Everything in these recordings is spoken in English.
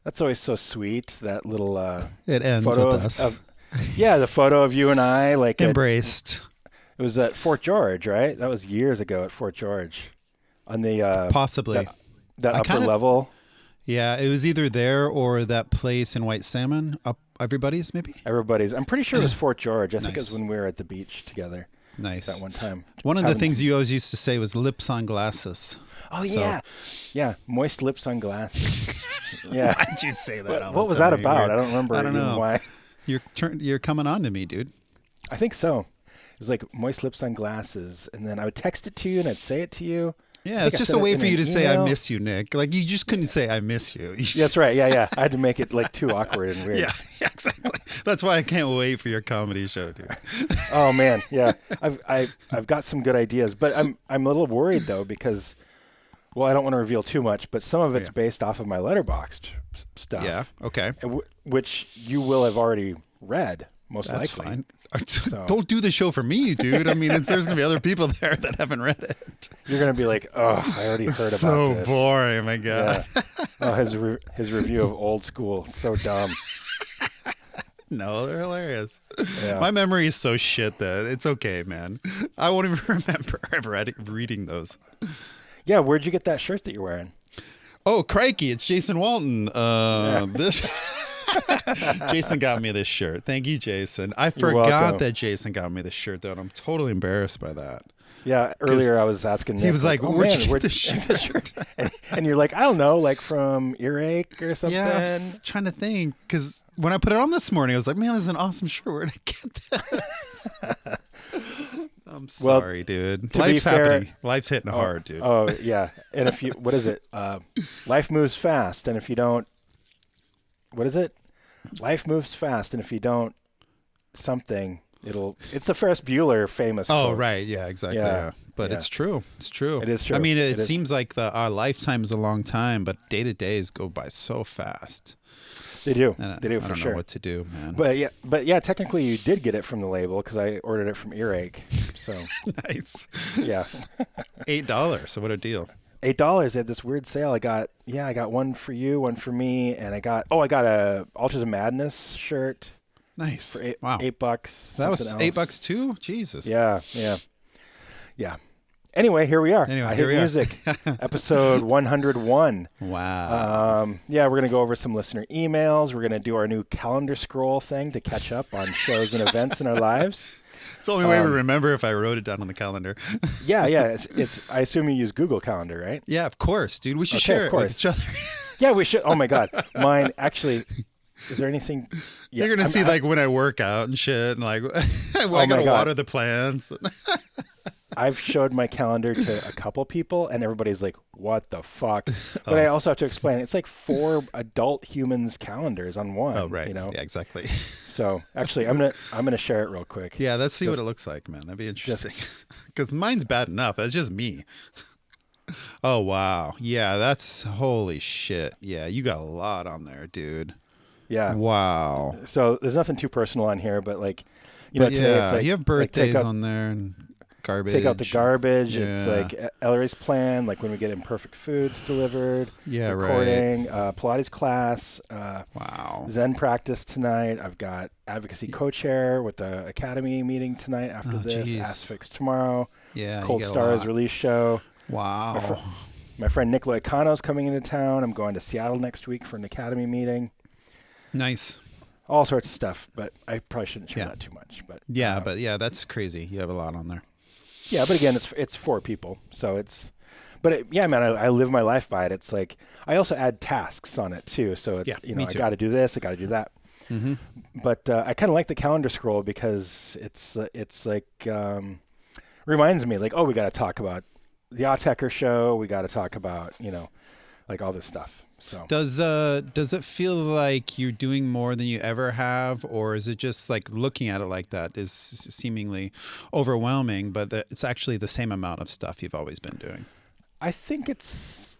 That's always so sweet. That little It ends photo with us. the photo of you and I, like Embraced. it was at Fort George, right? That was years ago at Fort George, on the Possibly. that I upper kind of- level. Yeah, it was either there or that place in White Salmon. Up Everybody's, maybe? Everybody's. I'm pretty sure it was Fort George. I think it was Nice. when we were at the beach together Nice. that one time. One of the Having things some- you always used to say was lips on glasses. Oh So- yeah, yeah. Moist lips on glasses. Yeah. Why'd you say that? What was that about? I don't remember. I don't even know. why. You're coming on to me, dude. I think so. It was like moist lips on glasses, and then I would text it to you, and I'd say it to you. Yeah, I it's think I just said a it way in for you an to say I email. miss you, Nick. Like you just couldn't say I miss you. You Yeah, that's right. Yeah. I had to make it like too awkward and weird. Yeah, exactly. That's why I can't wait for your comedy show, dude. Oh man, yeah. I've got some good ideas, but I'm a little worried though because, well, I don't want to reveal too much, but some of it's based off of my Letterboxd stuff. Yeah. Okay. Which you will have already read, most That's likely. fine. So- Don't do the show for me, dude. I mean, there's gonna be other people there that haven't read it. You're gonna be like, oh, I already heard about So this. boring, my god. Yeah. Oh, his review of Old School, so dumb. No, they're hilarious. Yeah. My memory is so shit that it's okay, man. I won't even remember ever reading those. Yeah, where'd you get that shirt that you're wearing? Oh, crikey, it's Jason Walton. This Jason got me this shirt. Thank you, Jason. I You're forgot welcome. that Jason got me this shirt, though, and I'm totally embarrassed by that. Yeah, earlier I was asking Nick, He was like, oh, where'd man, you get where'd this you get this shirt? And you're like, I don't know, like from Earache or something. Yeah, I was trying to think, because when I put it on this morning, I was like, man, this is an awesome shirt. Where'd I get this? I'm sorry, dude. to be Life's fair- happening. Life's hitting hard, dude. Oh, yeah. And if you, what is it? Life moves fast. And if you don't, what is it? Life moves fast. And if you don't something, it's the Ferris Bueller famous Oh, quote. right. Yeah, exactly. Yeah. Yeah. But Yeah. it's true. It's true. It is true. I mean, it It is. seems like our lifetime is a long time, but day-to-days go by so fast. They do. And They do I for don't sure. know what to do, man. But yeah, technically you did get it from the label because I ordered it from Earache. So Nice. yeah, $8. So what a deal. $8. They had this weird sale. I got one for you, one for me, and I got a Altars of Madness shirt Nice. for $8. Wow. $8. That was something else. $8 too? Jesus. Yeah. Anyway, here we are. Anyway, I here Hate we are. Music, episode 101. Wow. Yeah, we're gonna go over some listener emails. We're gonna do our new calendar scroll thing to catch up on shows and events in our lives. It's the only way we remember if I wrote it down on the calendar. Yeah. It's. I assume you use Google Calendar, right? Yeah, of course, dude. We should Okay, share of it course. with each other. Yeah, we should. Oh my God, mine actually. Is there anything? Yeah, You're gonna see like when I work out and shit, and like I gotta God. water the plants. I've showed my calendar to a couple people, and everybody's like, "What the fuck?" But I also have to explain. It's like 4 adult humans' calendars on one. Oh right. You know. Yeah, exactly. So actually, I'm gonna share it real quick. Yeah, let's see what Just- it looks like, man. That'd be interesting. Because mine's bad enough. That's just me. Oh wow. Yeah, that's holy shit. Yeah, you got a lot on there, dude. Yeah. Wow. So there's nothing too personal on here, but like, you know, But today yeah, it's like you have like, birthdays on there and garbage. Take out the garbage. It's Yeah. like Ellery's plan, like when we get imperfect foods delivered. Yeah, right. recording, Pilates class, Wow. Zen practice tonight. I've got advocacy co-chair with the academy meeting tonight after Oh, this. geez. Asphyx tomorrow. Yeah. you Cold get a Stars lot. release show. Wow. My friend Nicola Econo's coming into town. I'm going to Seattle next week for an academy meeting. Nice. All sorts of stuff, but I probably shouldn't share Yeah. that too much. But Yeah, but yeah, that's crazy. You have a lot on there. yeah, but again, it's 4 people, so it's. But yeah, man, I live my life by it. It's like I also add tasks on it too. So Yeah, you me know, I too. got to do this, I got to do that. Mm-hmm. But I kind of like the calendar scroll because it's like reminds me like, oh, we got to talk about the Autechre show. We got to talk about like all this stuff. So Does it feel like you're doing more than you ever have, or is it just like looking at it like that is seemingly overwhelming, but it's actually the same amount of stuff you've always been doing? I think it's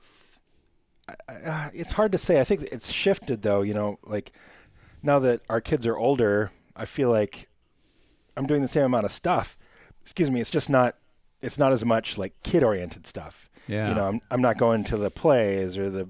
hard to say. I think it's shifted though. Like now that our kids are older, I feel like I'm doing the same amount of stuff. Excuse me. It's just not. It's not as much like kid-oriented stuff. Yeah. I'm not going to the plays or the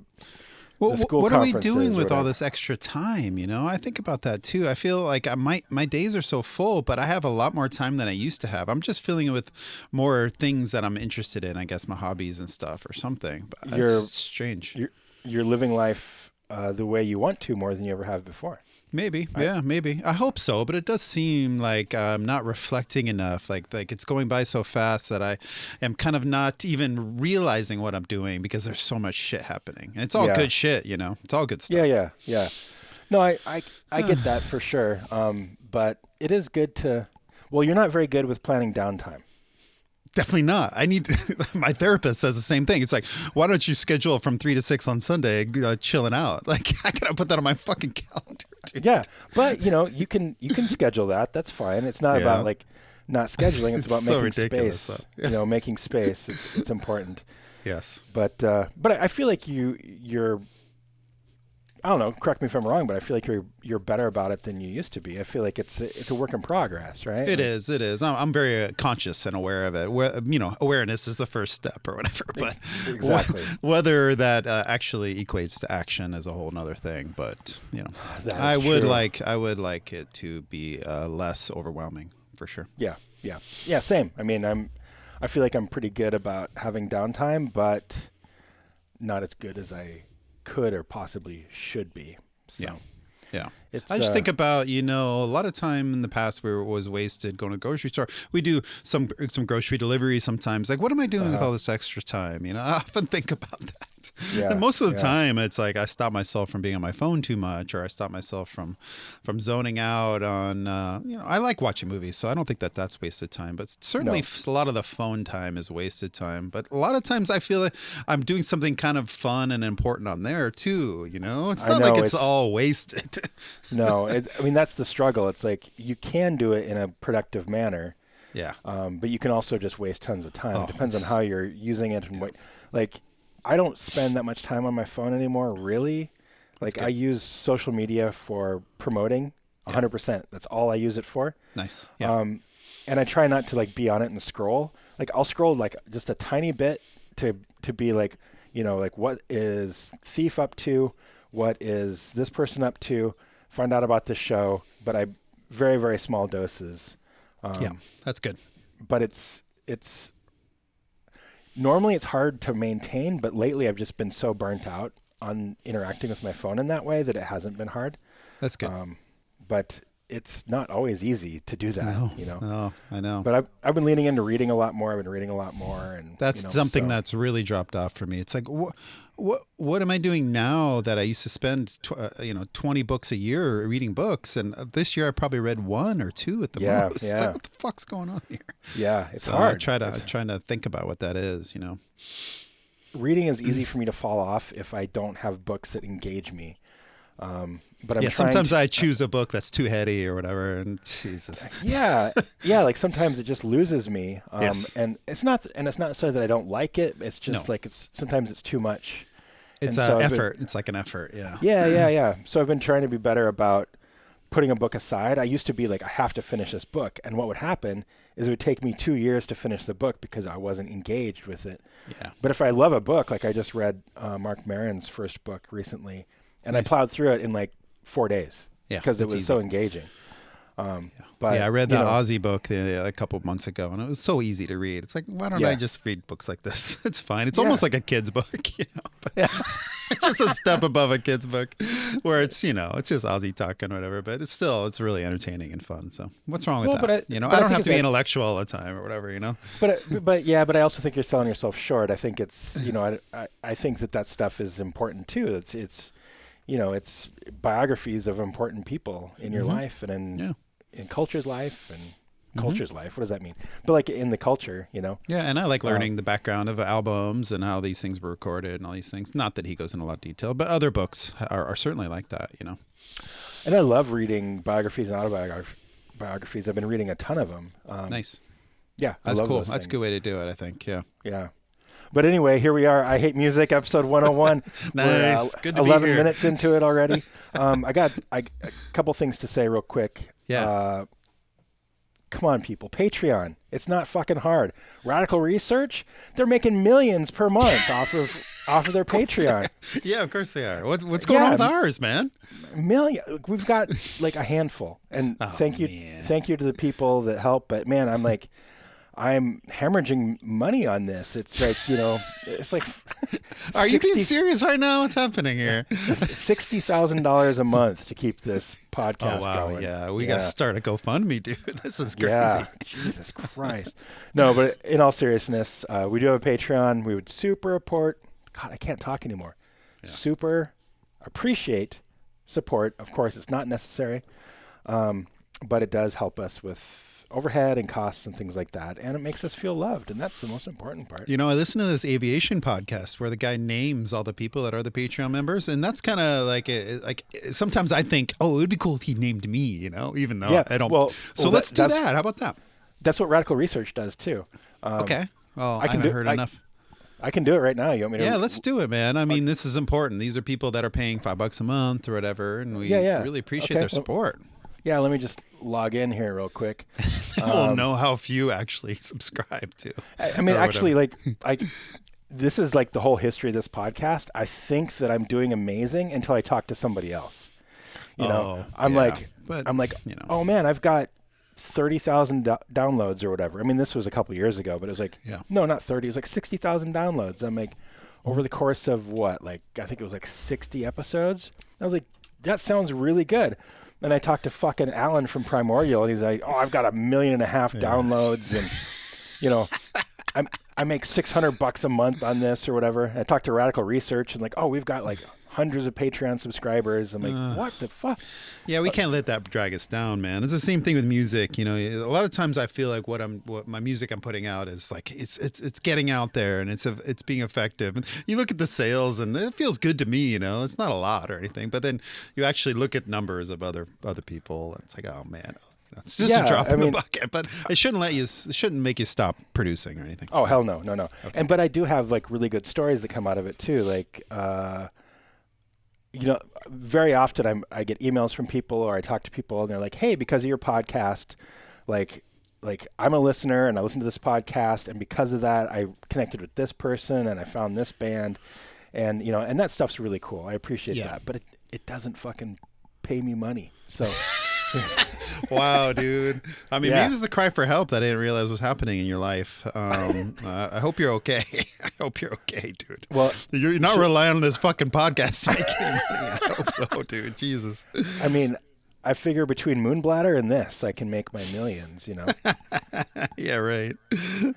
the school what are we conferences doing or with all whatever. this extra time? You know, I think about that too. I feel like my days are so full, but I have a lot more time than I used to have. I'm just filling it with more things that I'm interested in. I guess my hobbies and stuff or something. But it's strange. You're living life the way you want to more than you ever have before. Maybe, yeah, maybe. I hope so, but it does seem like I'm not reflecting enough. Like it's going by so fast that I am kind of not even realizing what I'm doing because there's so much shit happening, and it's all good shit. You know, it's all good stuff. Yeah. No, I get that for sure. But it is good to. Well, you're not very good with planning downtime. Definitely not. I need my therapist says the same thing. It's like, why don't you schedule from 3 to 6 on Sunday, chilling out? Like, I gotta put that on my fucking calendar, dude. Yeah, but you can schedule that. That's fine. It's not about like not scheduling. It's about so making ridiculous, space. though. Making space. It's important. Yes. But I feel like you're. I don't know. Correct me if I'm wrong, but I feel like you're better about it than you used to be. I feel like it's a work in progress, right? It is. I'm very conscious and aware of it. Awareness is the first step or whatever. But exactly. Whether that actually equates to action is a whole other thing. But I would like it to be less overwhelming for sure. Yeah. Same. I mean, I feel like I'm pretty good about having downtime, but not as good as I could or possibly should be. So yeah. I just think about, a lot of time in the past where it was wasted going to the grocery store. We do some grocery delivery sometimes. Like, what am I doing with all this extra time? I often think about that. Yeah, and most of the time, it's like I stop myself from being on my phone too much, or I stop myself from zoning out on. I like watching movies, so I don't think that's wasted time. But certainly, a lot of the phone time is wasted time. But a lot of times, I feel like I'm doing something kind of fun and important on there too. It's not like it's all wasted. No, that's the struggle. It's like you can do it in a productive manner. Yeah. But you can also just waste tons of time. It depends on how you're using it and what. Like, I don't spend that much time on my phone anymore, really. Like, I use social media for promoting 100%. That's all I use it for. Nice. Yeah. And I try not to like be on it and scroll. Like, I'll scroll like just a tiny bit to be like, like what is Thief up to? What is this person up to? Find out about this show. But I very, very small doses. That's good. But it's normally it's hard to maintain, but lately I've just been so burnt out on interacting with my phone in that way that it hasn't been hard. That's good. But it's not always easy to do that. No, I know. But I've been leaning into reading a lot more. I've been reading a lot more, and that's something that's really dropped off for me. It's like what am I doing now that I used to spend 20 books a year reading books, and this year I probably read 1 or 2 at the most. It's like, what the fuck's going on here? Yeah, it's hard. I'm trying to think about what that is. Reading is easy for me to fall off if I don't have books that engage me. But sometimes I choose a book that's too heady or whatever, and Jesus. Yeah. Like sometimes it just loses me. And it's not necessarily that I don't like it. It's just like sometimes it's too much. It's an effort. It's like an effort. Yeah. Yeah. So I've been trying to be better about putting a book aside. I used to be like, I have to finish this book, and what would happen is it would take me 2 years to finish the book because I wasn't engaged with it. Yeah. But if I love a book, like I just read Marc Maron's first book recently, and I plowed through it in like 4 days because it was so engaging. But I read the Aussie book a couple of months ago, and it was so easy to read. It's like, why don't I just read books like this? It's fine. It's almost like a kid's book, But it's just a step above a kid's book, where it's it's just Aussie talking or whatever. But it's really entertaining and fun. So what's wrong with that? I don't have to be intellectual all the time or whatever. But I also think you're selling yourself short. I think it's I think that stuff is important too. It's biographies of important people in your life and in culture's life and culture's life. What does that mean? But like in the culture, Yeah, and I like learning the background of albums and how these things were recorded and all these things. Not that he goes in a lot of detail, but other books are certainly like that, And I love reading biographies and autobiographies. I've been reading a ton of them. Nice. Yeah, that's cool. That's a good way to do it, I think. Yeah. Yeah. But anyway, here we are. I Hate Music, episode 101. Nice. Good to be 11 here. minutes into it already. I got a couple things to say real quick. Yeah. come on, people. Patreon. It's not fucking hard. Radical Research, they're making millions per month off of their Patreon. Yeah, of course they are. What's going on with ours, man? Million. We've got like a handful. And thank you to the people that help. But man, I'm hemorrhaging money on this. It's like, it's like. Are you being serious right now? What's happening here? $60,000 a month to keep this podcast going. Yeah, we got to start a GoFundMe, dude. This is crazy. Yeah, Jesus Christ. No, but in all seriousness, we do have a Patreon. We would super report. God, I can't talk anymore. Yeah. Super appreciate support. Of course, it's not necessary, but it does help us with overhead and costs and things like that, and it makes us feel loved, and that's the most important part. I listen to this aviation podcast where the guy names all the people that are the Patreon members, and that's kind of like sometimes I think, oh, it would be cool if he named me, even though I don't. So let's do that. How about that? That's what Radical Research does too. Okay. Well, I haven't heard enough. I can do it right now. You want me to? Yeah, let's do it, man. I mean, this is important. These are people that are paying $5 a month or whatever, and we really appreciate their support. Yeah, let me just log in here real quick. We'll know how few actually subscribe to. I mean, actually, this is like the whole history of this podcast. I think that I'm doing amazing until I talk to somebody else. I'm like, oh man, I've got 30,000 downloads or whatever. I mean, this was a couple years ago, but it was like, no, not 30. It was like 60,000 downloads. I'm like, over the course of what? Like, I think it was like 60 episodes. I was like, that sounds really good. And I talked to fucking Alan from Primordial, and he's like, "Oh, I've got 1.5 million downloads, and I make $600 a month on this or whatever." And I talked to Radical Research, and like, "Oh, we've got like hundreds of Patreon subscribers." I'm like, "What the fuck?" Yeah, we can't let that drag us down, man. It's the same thing with music. A lot of times I feel like what my music I'm putting out is like it's getting out there and it's being effective. And you look at the sales and it feels good to me. It's not a lot or anything, but then you actually look at numbers of other people, and it's like, oh man. It's just a drop in the bucket, but it shouldn't make you stop producing or anything. Oh hell no. Okay. But I do have like really good stories that come out of it too. Like, very often I get emails from people or I talk to people and they're like, "Hey, because of your podcast, like I'm a listener and I listen to this podcast, and because of that, I connected with this person and I found this band, and and that stuff's really cool. I appreciate that, but it doesn't fucking pay me money." So. Wow, dude. I mean, maybe this is a cry for help that I didn't realize was happening in your life. I hope you're okay. I hope you're okay, dude. Well, you're not relying on this fucking podcast to make any money. I hope so, dude. Jesus. I mean, I figure between Moonbladder and this, I can make my millions, Yeah, right.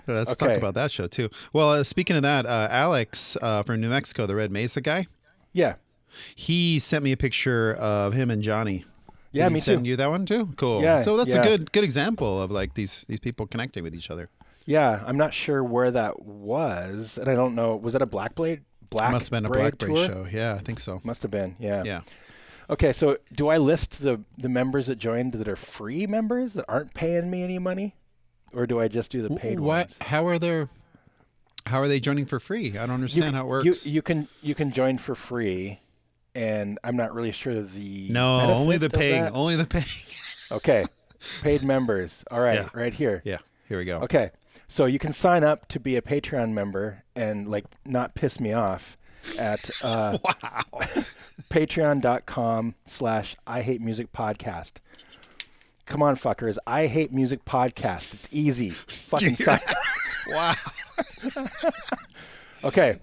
Let's talk about that show, too. Well, speaking of that, Alex from New Mexico, the Red Mesa guy. Yeah. He sent me a picture of him and Johnny. Yeah, me too. Send you that one too? Cool. Yeah, so that's a good example of like these people connecting with each other. Yeah, I'm not sure where that was, and I don't know. Was that a Black Braid must have been a Black Braid show. Yeah, I think so. Must have been. Yeah. Yeah. Okay, so do I list the members that joined that are free members that aren't paying me any money, or do I just do the paid ones? How are they joining for free? I don't understand how it works. You can join for free. And I'm not really sure only the paying. Only the paying. Okay. Paid members. All right. Right here. Yeah. Here we go. Okay. So you can sign up to be a Patreon member and like not piss me off at patreon.com/I Hate Music Podcast. Come on, fuckers. I Hate Music Podcast. It's easy. Fucking sign up. Wow. Okay.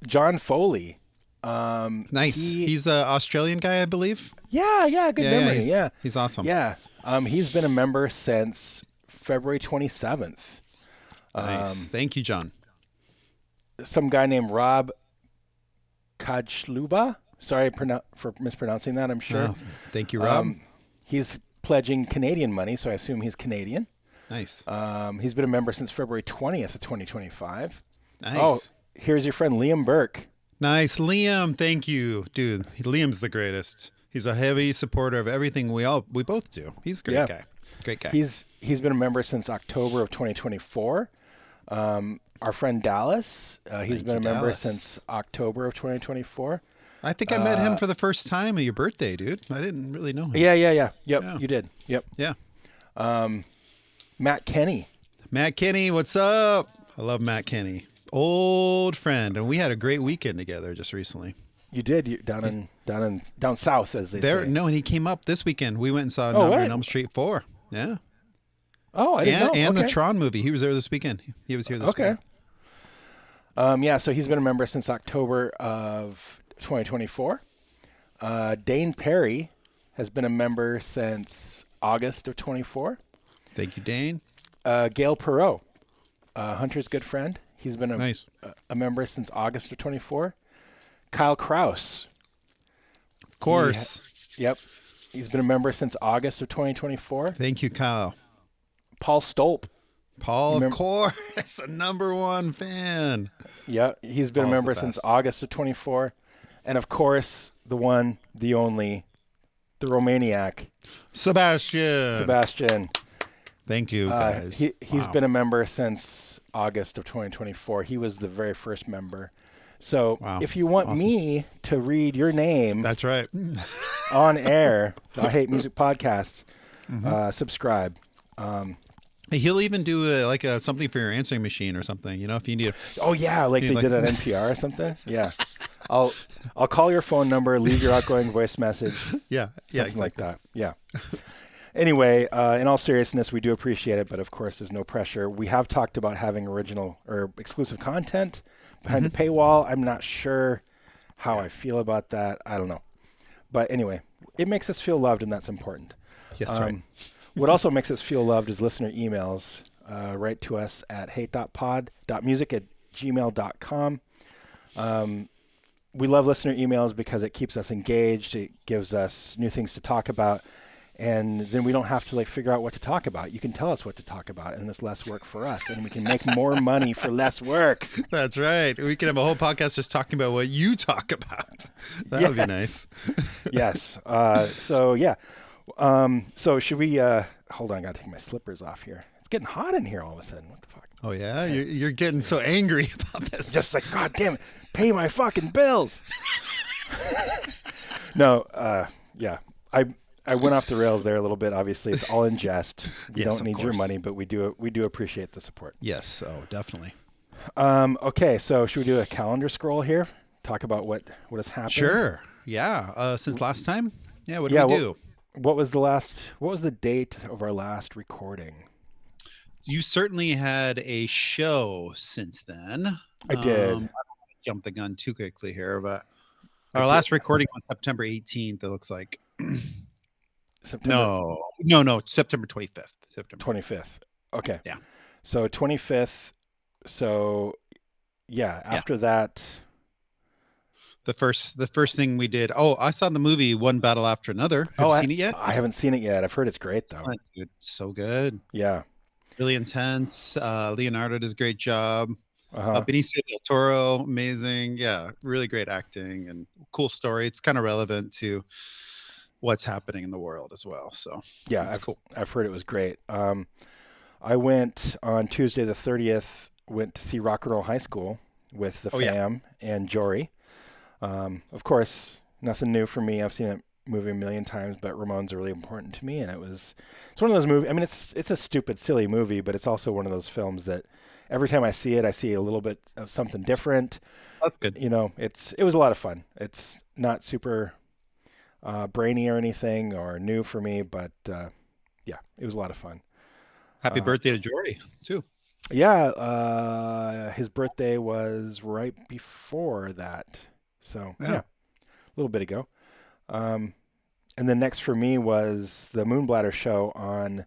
John Foley. Nice. He's an Australian guy, I believe. Yeah. Good memory. Yeah. He's awesome. Yeah. He's been a member since February 27th. Nice. Thank you, John. Some guy named Rob Kajluba. Sorry for mispronouncing that, I'm sure. Oh, thank you, Rob. He's pledging Canadian money, so I assume he's Canadian. Nice. He's been a member since February 20th of 2025. Nice. Oh, here's your friend Liam Burke. Nice. Liam, thank you. Dude, Liam's the greatest. He's a heavy supporter of everything we both do. He's a great guy. Great guy. He's been a member since October of 2024. Our friend Dallas, he's been a member since October of 2024. I think I met him for the first time at your birthday, dude. I didn't really know him. Yeah. Yep, Yeah. you did. Yep. Yeah. Matt Kenny. Matt Kenny, what's up? I love Matt Kenny. Old friend. And we had a great weekend together just recently. You did down south, as they say. No, and he came up this weekend. We went and saw Nightmare what? on Elm Street 4. Yeah. Oh, I didn't know. And Okay. the Tron movie. He was there this weekend. He was here this weekend. Yeah, so he's been a member since October of 2024. Dane Perry has been a member since August of 24. Thank you, Dane. Gail Perot, Hunter's good friend. He's been a member since August of 24. Kyle Kraus. Of course. Yep. He's been a member since August of 2024. Thank you, Kyle. Paul Stolp. Paul, of course, a number one fan. Yeah, he's been Paul's a member the since best. August of 24. And of course, the one, the only, the Romaniac, Sebastian. Thank you, guys. He's been a member since August of 2024. He was the very first member. So if you want me to read your name That's right. on air, I Hate Music Podcast, subscribe. He'll even do something for your answering machine or something. You know, if you need. Oh yeah, like they did on NPR or something. Yeah, I'll call your phone number, leave your outgoing voice message. Yeah, something like that. Yeah. Anyway, in all seriousness, we do appreciate it, but of course, there's no pressure. We have talked about having original or exclusive content behind the paywall. I'm not sure how I feel about that. I don't know. But anyway, it makes us feel loved, and that's important. Yeah, that's right. What also makes us feel loved is listener emails. Write to us at hate.pod.music@gmail.com. We love listener emails because it keeps us engaged. It gives us new things to talk about. And then we don't have to figure out what to talk about. You can tell us what to talk about, and it's less work for us, and we can make more money for less work. That's right. We can have a whole podcast just talking about what you talk about. That would be nice. Yes. So should we? Hold on, I gotta take my slippers off here. It's getting hot in here all of a sudden. What the fuck? Oh yeah, you're getting so angry about this. Just like, God damn it, pay my fucking bills. No. Yeah. I went off the rails there a little bit. Obviously, it's all in jest. We don't need your money, but we do appreciate the support. Yes, definitely. Okay, so should we do a calendar scroll here? Talk about what has happened? Sure. Yeah. Since last time? Yeah, what did we do? What was the date of our last recording? You certainly had a show since then. I did. I don't want to jump the gun too quickly here, but our last recording was September 18th, it looks like. No, September 25th. September 25th. Okay. Yeah. So 25th. So after that. The first thing we did. Oh, I saw the movie One Battle After Another. Have you seen it yet? I haven't seen it yet. I've heard it's great though. Dude, so good. Yeah. Really intense. Leonardo does a great job. Uh-huh. Benicio del Toro, amazing. Yeah, really great acting and cool story. It's kind of relevant to what's happening in the world as well. So yeah, I've heard it was great. I went on Tuesday the 30th. Went to see Rock and Roll High School with the fam and Jori. Of course, nothing new for me. I've seen that movie a million times, but Ramones are really important to me, and it's one of those movies. I mean, it's a stupid, silly movie, but it's also one of those films that every time I see it, I see a little bit of something different. That's good. You know, it was a lot of fun. It's not super brainy or anything or new for me, but it was a lot of fun. Happy birthday to Jori too. Yeah, his birthday was right before that. So, yeah, a little bit ago. And then next for me was the Moonbladder show on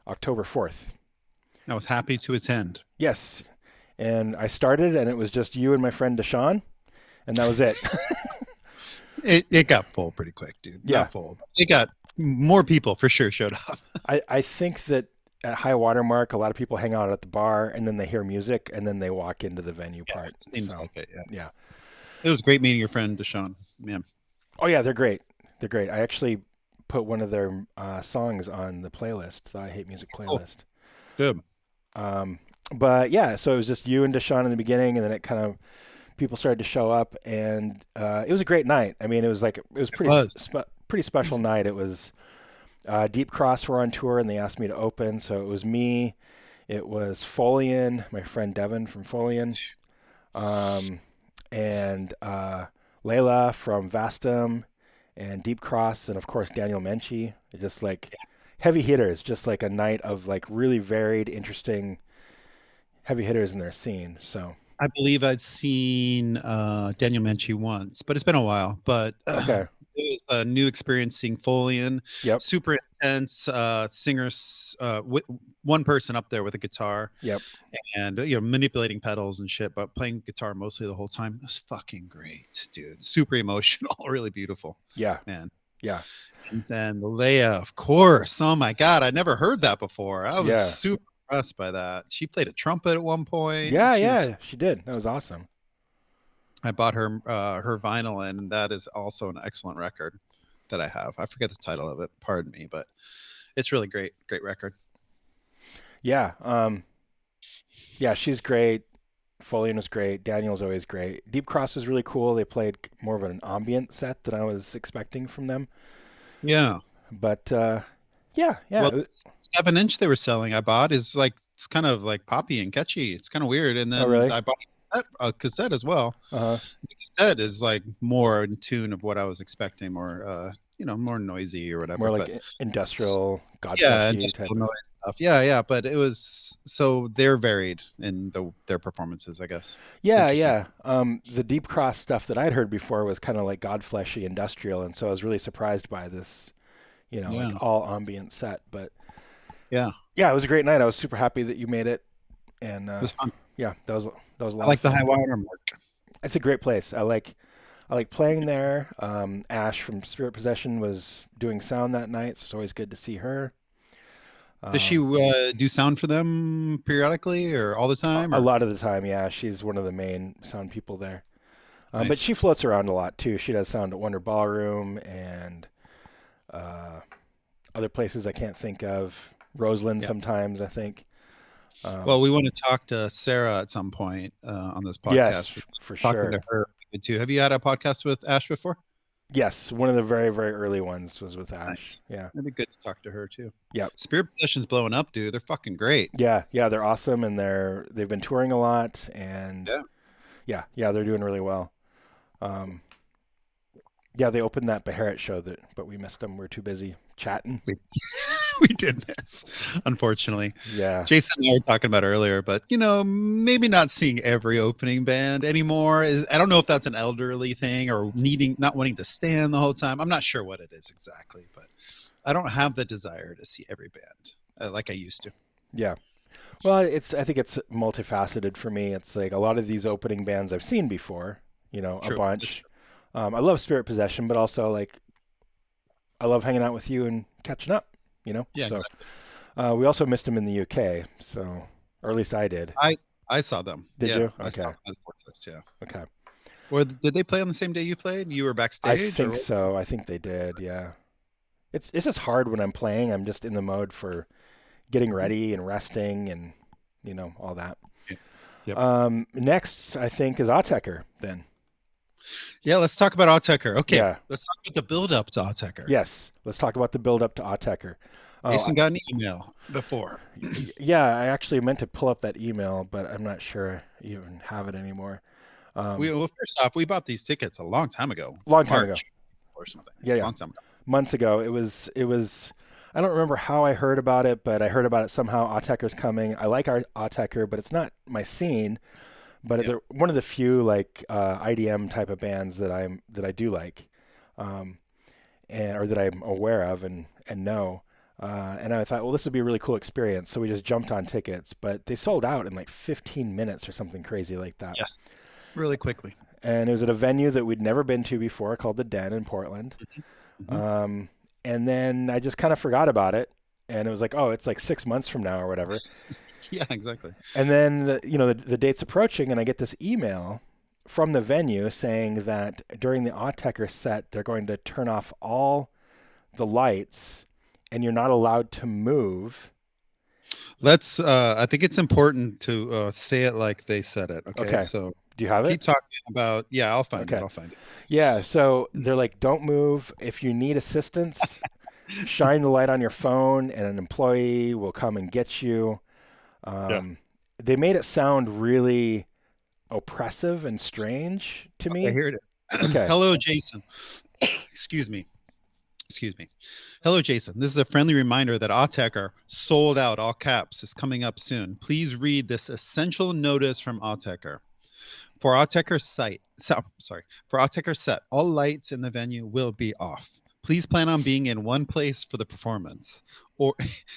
October 4th. I was happy to attend. Yes. And I started, and it was just you and my friend Deshaun, and that was it. It got full pretty quick, dude. Yeah. Not full. It got more people for sure showed up. I think that at high water mark, a lot of people hang out at the bar, and then they hear music, and then they walk into the venue part. It seems like it, yeah. It was great meeting your friend Deshaun. Man. Oh yeah, they're great. They're great. I actually put one of their songs on the playlist, the I Hate Music playlist. Good. But yeah, so it was just you and Deshaun in the beginning, and then it kind of people started to show up, and it was a great night. I mean, it was It was. pretty special night. It was Deep Cross were on tour, and they asked me to open. So it was me, it was Folian, my friend Devin from Folian, and Layla from Vastum, and Deep Cross, and of course Daniel Menchie. Just like heavy hitters, just like a night of like really varied, interesting heavy hitters in their scene. So I believe I'd seen Daniel Menchie once, but it's been a while. But okay, it was a new experience seeing Folian. yep, Super intense singers, one person up there with a guitar yep, and manipulating pedals and shit, but playing guitar mostly the whole time. It was fucking great, dude. Super emotional, really beautiful, yeah, man. yeah, And then Leia, of course. Oh my god, I never heard that before. I was yeah, super impressed by that. She played a trumpet at one point. yeah. She did. That was awesome. I bought her vinyl, and that is also an excellent record that I have. I forget the title of it. Pardon me, but it's really great record. Yeah, yeah, she's great. Folian was great. Daniel's always great. Deep Cross was really cool. They played more of an ambient set than I was expecting from them. Yeah. But yeah, Well, 7-inch they were selling, I bought, is like, it's kind of like poppy and catchy. It's kind of weird. And Oh, then really? I bought a cassette as well. Uh-huh. The cassette is like more in tune of what I was expecting, more more noisy or whatever. More like But industrial, yeah, Godfleshy type. industrial noise stuff. Yeah. But it was, so they're varied in their performances, I guess. It's Yeah, interesting. yeah. The Deep Cross stuff that I'd heard before was kind of like Godfleshy industrial, and so I was really surprised by this, like Yeah. all ambient set. But Yeah. yeah, it was a great night. I was super happy that you made it, and It was fun. yeah, that was a I lot of like the fun. high water mark. It's a great place. I like playing there. Ash from Spirit Possession was doing sound that night, so it's always good to see her. Does she Um, do sound for them periodically or all the time? a Or lot of the time, yeah, she's one of the main sound people there. But nice. she floats around a lot too. She does sound at Wonder Ballroom and uh, other places I can't think of. Roseland Yeah. sometimes, I think. Well, we want to talk to Sarah at some point on this Yes, podcast. for Talking to sure. her too. Have you had a podcast with Ash before? Yes, one of the very, very early ones was with Ash. Nice. Yeah. It'd be good to talk to her too. Yep. Spirit Possession's blowing up, dude. They're fucking great. Yeah, yeah, they're awesome, and they've been touring a lot, and Yeah. yeah, they're doing really well. Um, yeah, they opened that Beharit show but we missed them. We're too busy chatting. We did miss, unfortunately. Yeah, Jason and I were talking about earlier, but maybe not seeing every opening band anymore. I don't know if that's an elderly thing or not wanting to stand the whole time. I'm not sure what it is exactly, but I don't have the desire to see every band like I used to. yeah. Well, I think it's multifaceted for me. It's like a lot of these opening bands I've seen before, a True. bunch. I love Spirit Possession, but also like I love hanging out with you and catching up. Yeah, So exactly. we also missed them in the UK, or at least I did. I saw them. Did Yeah, you? I saw Okay. them as portraits, yeah. Okay. Or did they play on the same day you played? You were I backstage? think Or so. I think they did. Yeah. It's just hard when I'm playing. I'm just in the mode for getting ready and resting and all that. Yep. Next, I think is Autechre then. Yeah, let's talk about Autechre. Okay, Yeah. let's talk about the build up to Autechre. Yes. Let's talk about the build up to Autechre. Jason got an email before. Yeah, I actually meant to pull up that email, but I'm not sure I even have it anymore. Well, first off, we bought these tickets a long time ago. Long time ago. Or something. Yeah. Long time ago. Months ago. It was. I don't remember how I heard about it, but I heard about it somehow. Autechre's coming. I like our Autechre, but it's not my scene. But they're one of the few like IDM type of bands that I do like, or that I'm aware of and know. And I thought, well, this would be a really cool experience. So we just jumped on tickets, but they sold out in like 15 minutes or something crazy like that. Yes. Really quickly. And it was at a venue that we'd never been to before called the Den in Portland. Mm-hmm. And then I just kind of forgot about it. And it was like, oh, it's like 6 months from now or whatever. Yeah, exactly. And then, the date's approaching, and I get this email from the venue saying that during the Autechre set, they're going to turn off all the lights, and you're not allowed to move Let's. I think it's important to say it like they said it. Okay, Okay. so Do you have it? keep talking about. Yeah, I'll find it. Okay. I'll find it. Yeah. So they're like, don't move. If you need assistance, shine the light on your phone, and an employee will come and get you. Yeah. Um, they made it sound really oppressive and strange to Okay, me. here it is. Okay. Hello, Jason. Excuse me. Excuse me. Hello, Jason. This is a friendly reminder that Autechre sold out, all caps, is coming up soon. Please read this essential notice from Autechre. For Autechre site, for Autechre set, all lights in the venue will be off. Please plan on being in one place for the performance, or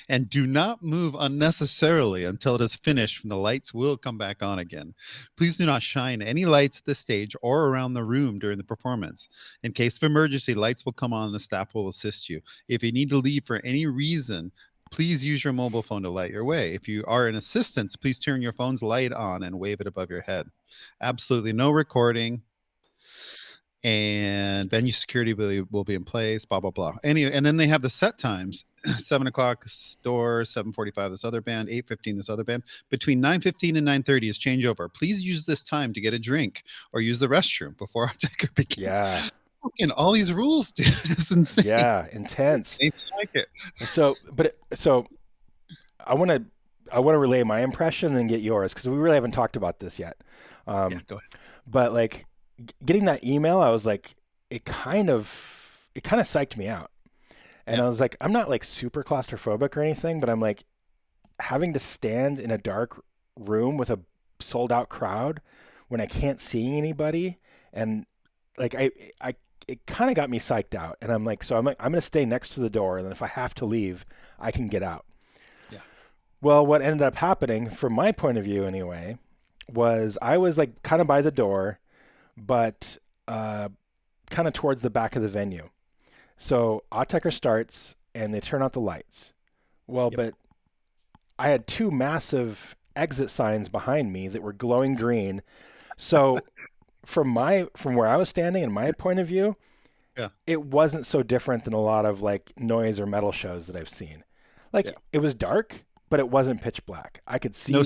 and do not move unnecessarily until it is finished. When the lights will come back on again. Please do not shine any lights at the stage or around the room during the performance. In case of emergency, lights will come on and the staff will assist you. If you need to leave for any reason, please use your mobile phone to light your way. If you are in assistance, please turn your phone's light on and wave it above your head. Absolutely no recording, and venue security will be in place, blah blah blah. Anyway, and then they have the set times: 7 o'clock this door, 7:45 this other band, 8:15 this other band. Between 9:15 and 9:30 is changeover. Please use this time to get a drink or use the restroom before our ticker begins. Yeah. Fucking all these rules, dude. It's insane. Yeah. Intense. I like it. So, so I want to relay my impression and then get yours because we really haven't talked about this yet. Yeah, go ahead. But like getting that email, I was like, it kind of psyched me out. And Yeah. I was like, I'm not like super claustrophobic or anything, but I'm like having to stand in a dark room with a sold out crowd when I can't see anybody. And like, it kind of got me psyched out. And I'm like, I'm going to stay next to the door. And then if I have to leave, I can get out. Yeah. Well, what ended up happening from my point of view anyway, was I was like kind of by the door, but kind of towards the back of the venue. So Autechre starts and they turn out the lights. Well, Yep. but I had two massive exit signs behind me that were glowing green. So from where I was standing and my point of view, Yeah. it wasn't so different than a lot of like noise or metal shows that I've seen. Like Yeah. it was dark, but it wasn't pitch black. I could see No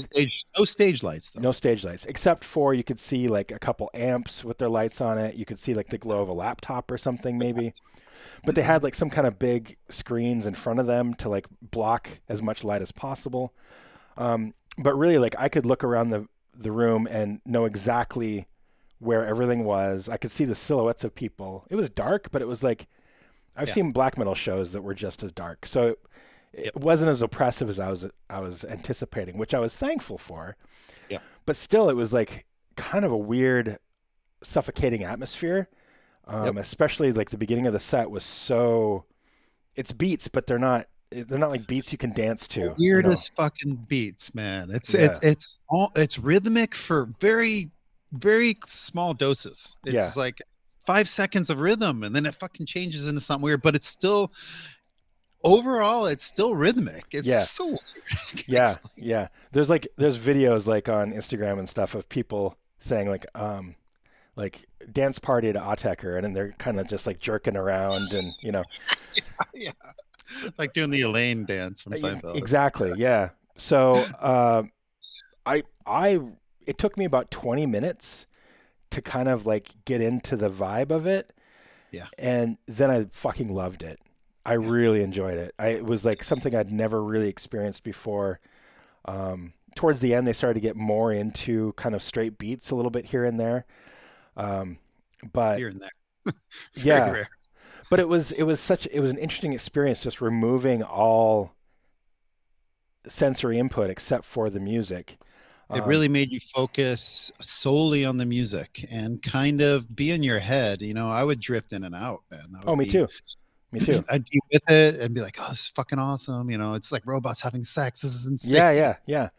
stage lights though. no stage lights, except for you could see like a couple amps with their lights on it. You could see like the glow of a laptop or something maybe. But they had like some kind of big screens in front of them to like block as much light as possible. But really, like I could look around the room and know exactly where everything was. I could see the silhouettes of people. It was dark, but it was like I've Yeah. seen black metal shows that were just as dark. So it wasn't as oppressive as I was anticipating, which I was thankful for. Yeah. But still, it was like kind of a weird, suffocating atmosphere. Especially like the beginning of the set was so. It's beats, but they're not like beats you can dance to. Weirdest fucking beats, man. Yeah. It's rhythmic for very very small doses. It's Yeah. like 5 seconds of rhythm and then it fucking changes into something weird, but it's still overall it's still rhythmic. It's Yeah. just so weird. Yeah, yeah. There's videos like on Instagram and stuff of people saying like dance party to Autechre, and then they're kind of just like jerking around and Yeah. Like doing the Elaine dance from Seinfeld. Exactly. Yeah. So it took me about 20 minutes to kind of like get into the vibe of it. Yeah. And then I fucking loved it. I really enjoyed it. It was like something I'd never really experienced before. Towards the end, they started to get more into kind of straight beats a little bit here and there. But Here and there. yeah, rare. but it was an interesting experience just removing all sensory input except for the music. It really made you focus solely on the music and kind of be in your head. I would drift in and out, man. Me too. Me too. I'd be with it and be like, oh, this is fucking awesome. It's like robots having sex. This is insane. Yeah.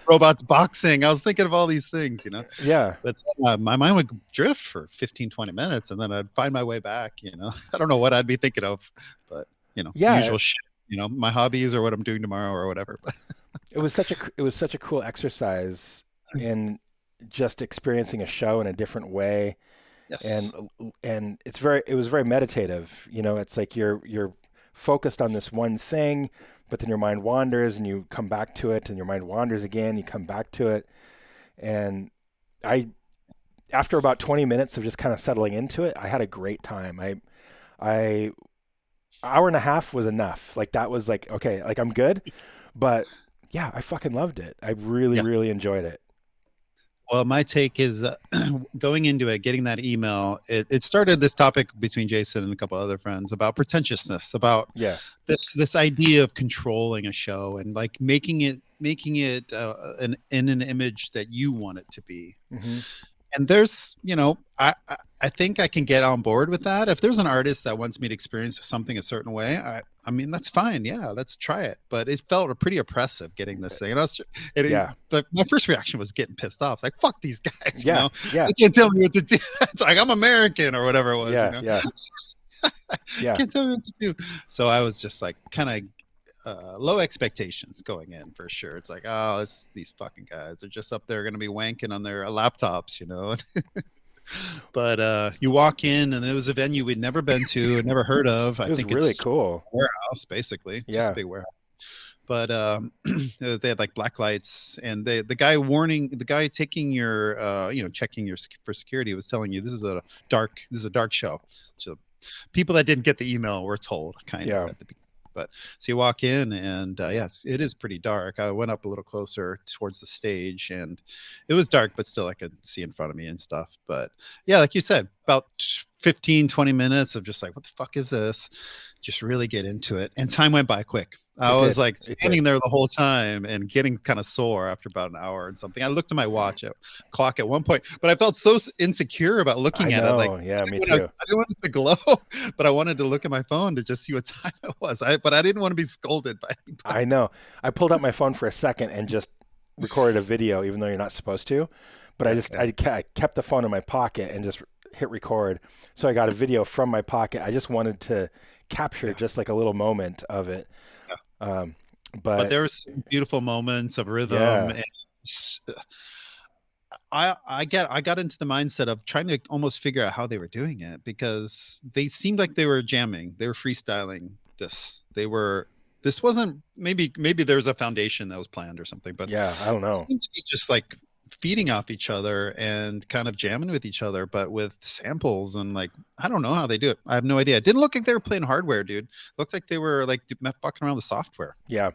Robots boxing. I was thinking of all these things, Yeah. But my mind would drift for 15, 20 minutes and then I'd find my way back, I don't know what I'd be thinking of, but, usual shit, my hobbies or what I'm doing tomorrow or whatever. But it was such a cool exercise in just experiencing a show in a different way. yes. And it was very meditative. It's like you're focused on this one thing, but then your mind wanders and you come back to it, and your mind wanders again, you come back to it. And after about 20 minutes of just kind of settling into it, I had a great time. I hour and a half was enough. Like that was like, okay, like I'm good. But yeah, I fucking loved it. I really, really enjoyed it. Well, my take is going into it, getting that email. It started this topic between Jason and a couple other friends about pretentiousness, about this idea of controlling a show and like making it in an image that you want it to be. Mm-hmm. And there's, I think I can get on board with that. If there's an artist that wants me to experience something a certain way, I mean, that's fine. Yeah, let's try it. But it felt pretty oppressive getting this thing. My first reaction was getting pissed off. It's like, fuck these guys. Yeah. You can't tell me what to do. It's like, I'm American or whatever it was. Yeah. Can't tell me what to do. So I was just like kind of low expectations going in for sure. It's like, oh, these fucking guys. They're just up there going to be wanking on their laptops, But you walk in, and it was a venue we'd never been to, and never heard of. It was really cool. Warehouse, basically. Just a big warehouse. But they had like black lights, and the guy taking your, checking your for security was telling you this is a dark show. So people that didn't get the email were told kind of at the beginning. But so you walk in, and yes, it is pretty dark. I went up a little closer towards the stage, and it was dark, but still I could see in front of me and stuff. But yeah, like you said, about 15, 20 minutes of just like, what the fuck is this? Just really get into it. And time went by quick. I was like standing there the whole time and getting kind of sore after about an hour and something. I looked at my clock at one point, but I felt so insecure about looking at it. Like, yeah, me too. I didn't want it to glow, but I wanted to look at my phone to just see what time it was. But I didn't want to be scolded by anybody. I know. I pulled out my phone for a second and just recorded a video, even though you're not supposed to. But I kept the phone in my pocket and just hit record. So I got a video from my pocket. I just wanted to capture just like a little moment of it. But there were some beautiful moments of rhythm. And I got into the mindset of trying to almost figure out how they were doing it, because they seemed like they were jamming. They were freestyling this. This wasn't, maybe there's a foundation that was planned or something, but I don't know. It seemed to be just like feeding off each other and kind of jamming with each other, but with samples, and like, I don't know how they do it. I have no idea. It didn't look like they were playing hardware, dude. It looked like they were like fucking around with software. Yeah.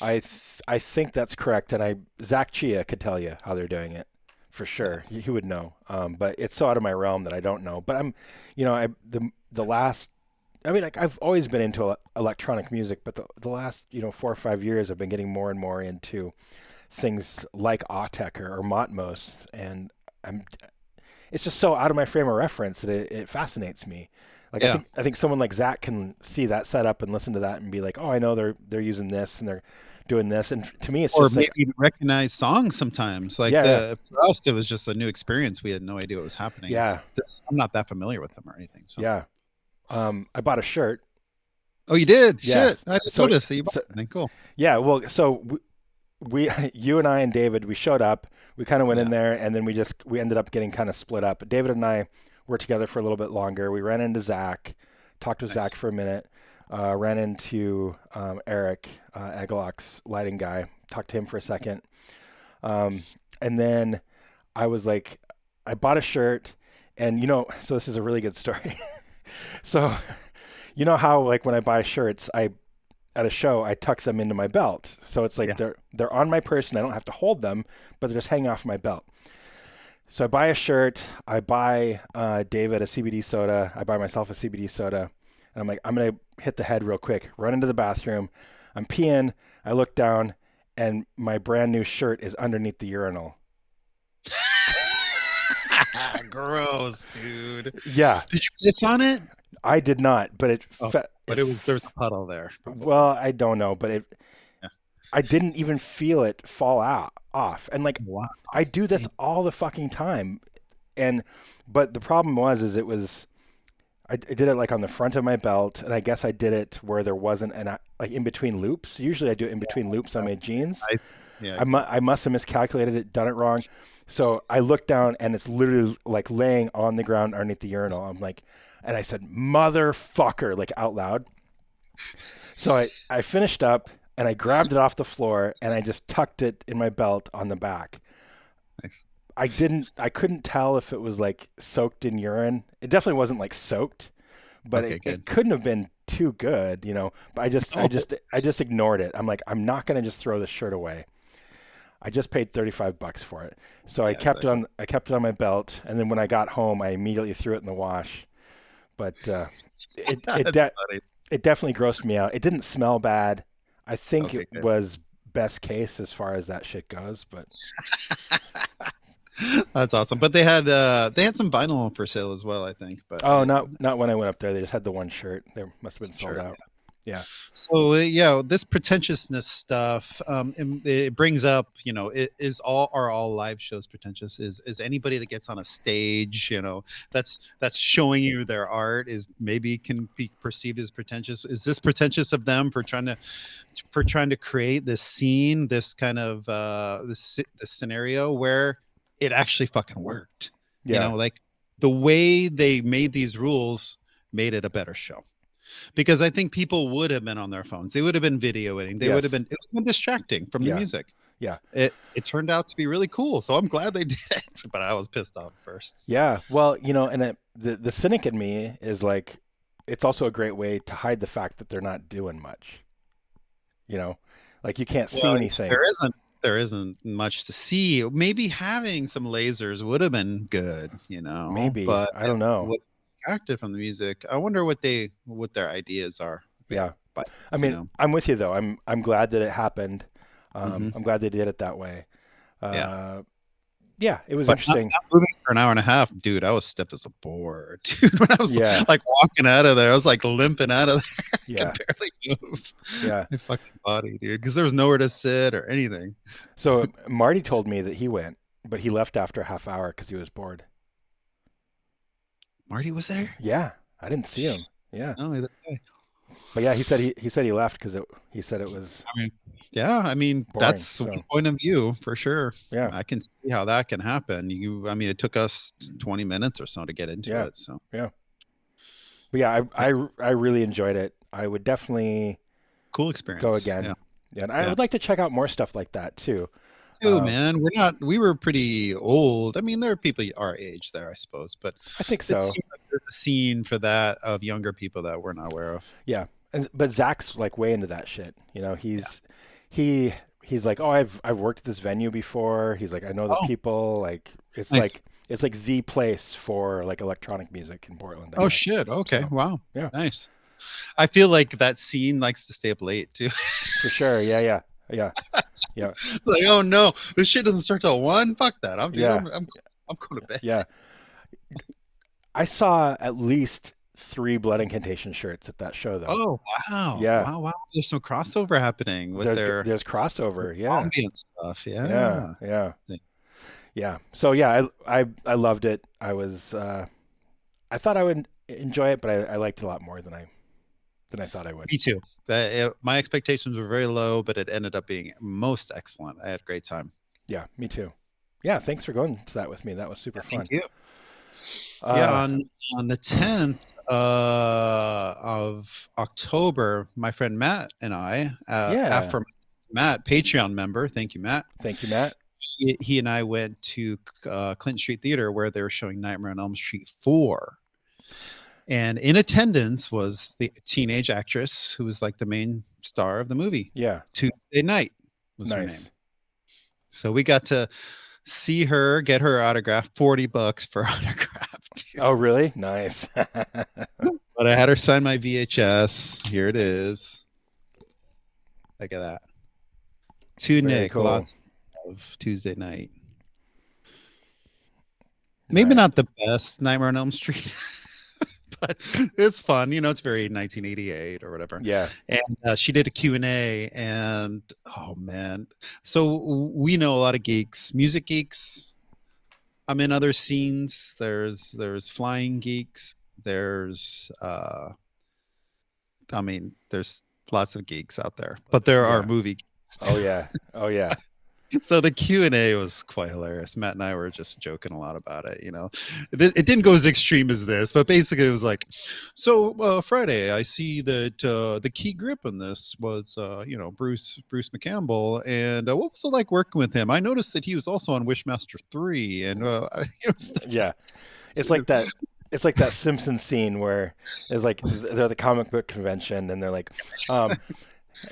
I think that's correct. And Zach Chia could tell you how they're doing it for sure. He would know. But it's so out of my realm that I don't know. But I'm, I've always been into electronic music, but the last, 4 or 5 years I've been getting more and more into things like Autechre or Matmos, and it's just so out of my frame of reference that it fascinates me. Like I think someone like Zach can see that setup and listen to that and be like, oh, I know they're using this and they're doing this. And to me, it's just maybe even recognize songs sometimes. Like for us, it was just a new experience. We had no idea what was happening. Yeah, I'm not that familiar with them or anything. So yeah, I bought a shirt. Oh, you did? Yeah. Shit, I just noticed that you bought something. Cool. Yeah, well, so you and I and David, we showed up. We kind of went in there, and then we ended up getting kind of split up. David and I were together for a little bit longer. We ran into Zach, talked with Zach for a minute, ran into Eric, Agaloc's lighting guy, talked to him for a second. And then I was like, I bought a shirt, and so this is a really good story. So, you know how like when I buy shirts, at a show, I tuck them into my belt. So it's like they're on my person. I don't have to hold them, but they're just hanging off my belt. So I buy a shirt. I buy David a CBD soda. I buy myself a CBD soda. And I'm like, I'm going to hit the head real quick, run into the bathroom. I'm peeing. I look down, and my brand new shirt is underneath the urinal. Gross, dude. Yeah. Did you piss on it? I did not, but there's a puddle there. Probably. Well, I don't know, but I didn't even feel it fall off. And like, I do this all the fucking time. But the problem was I did it like on the front of my belt, and I guess I did it where there wasn't like in between loops. Usually I do it in between loops on my jeans. I must have miscalculated it, done it wrong. So I looked down, and it's literally like laying on the ground underneath the urinal. I'm like, and I said, motherfucker, like out loud. So I finished up. and I grabbed it off the floor and I just tucked it in my belt on the back. Nice. I couldn't tell if it was like soaked in urine. It definitely wasn't like soaked, but Okay, it good. couldn't have been too good, but Oh, I just ignored it. I'm like, I'm not going to just throw this shirt away. I just paid $35 for it. So yeah, exactly. I kept it on my belt. And then when I got home, I immediately threw it in the wash. But, it, it, That's de- funny. it definitely grossed me out. It didn't smell bad. I think it Okay, good. was best case as far as that shit goes, but That's awesome. But they had some vinyl for sale as well, I think. But I oh, didn't. not when I went up there. They just had the one shirt. There must have been sold Sure. out. Yeah. So yeah, this pretentiousness stuff, it brings up, it is all are all live shows pretentious? Is anybody that gets on a stage, that's showing you their art is maybe can be perceived as pretentious? Is this pretentious of them for trying to create this scene, this kind of this scenario where it actually fucking worked? Yeah. Like the way they made these rules made it a better show because I think people would have been on their phones. They would have been videoing. They would have Yes. been, it would have been distracting from the Yeah. music. Yeah. It turned out to be really cool. So I'm glad they did, but I was pissed off first. So. Yeah. Well, and the cynic in me is like, it's also a great way to hide the fact that they're not doing much. Like you can't see Well, anything. there isn't much to see. Maybe having some lasers would have been good, Maybe. but I don't know. what distracted from the music. I wonder what their ideas are. Yeah. But I mean, I'm with you though. I'm glad that it happened. hmm I'm glad they did it that way. yeah. Uh, yeah, it was But interesting. not moving for an hour and a half, dude. I was stiff as a board, dude. When I was Yeah. like walking out of there, I was like limping out of there. I Yeah. could barely move Yeah. my fucking body, dude, because there was nowhere to sit or anything. So Marty told me that he went, but he left after a half hour because he was bored. Marty was there? Yeah. I didn't see him. Yeah. No, okay. But yeah, he said he left because he said it was I mean, yeah, I mean boring. that's one So point of view for sure. yeah. I can see how that can happen. I mean, it took us 20 minutes or so to get into Yeah. it. So Yeah. But yeah, I really enjoyed it. I would definitely cool go experience. again. Yeah, Yeah, and I yeah. would like to check out more stuff like that too. Too, Um, man. We were pretty old. I mean, there are people our age there, I suppose, but I think it so. seemed like there's a scene for that of younger people that we're not aware of. Yeah, but Zach's like way into that shit. Yeah. He's like, oh, I've worked at this venue before. He's like, I know the Oh, people. nice. It's like the place for like electronic music in Portland, I Oh guess. shit. Okay. So Wow. yeah, Nice. I feel like that scene likes to stay up late too. for sure. Yeah, yeah, yeah, yeah, Like, oh no, this shit doesn't start till 1. Fuck that. Dude, yeah, I'm going to bed. yeah. I saw at least 3 Blood Incantation shirts at that show though. Oh wow. Yeah, Wow. Wow. There's some crossover happening with their there's crossover. Yeah, ambient stuff. yeah, Yeah. yeah. Yeah. So yeah, I loved it. I thought I would enjoy it, but I liked it a lot more than I thought I would. Me too. My expectations were very low, but it ended up being most excellent. I had a great time. Yeah, me too. Yeah, thanks for going to that with me. That was super fun. Thank you. Yeah, Uh, on the 10th of October, my friend Matt and I, yeah. after Matt, Patreon member, thank you, Matt. Thank you, Matt. He and I went to Clinton Street Theater where they were showing Nightmare on Elm Street 4. And in attendance was the teenage actress who was like the main star of the movie. Yeah. Tuesday Night was her name. Nice. So we got to see her, get her autograph, $40 for autograph. Dude. Oh, really? Nice. But I had her sign my VHS. Here it is. Look at that. To Very Nick, cool. lots of Tuesday Night. Maybe Nice. not the best Nightmare on Elm Street, but it's fun. It's very 1988 or whatever. Yeah. And she did a Q&A, and oh man. So we know a lot of geeks, music geeks. I'm in other scenes. There's flying geeks. There's there's lots of geeks out there, but there are movie geeks too. Oh yeah. Oh yeah. So the Q&A was quite hilarious. Matt and I were just joking a lot about it. It didn't go as extreme as this, but basically it was like, so Friday, I see that the key grip in this was Bruce McCampbell, and what was it like working with him? I noticed that he was also on Wishmaster 3, and Yeah, it's like that. It's like that Simpsons scene where it's like they're at the comic book convention and they're like,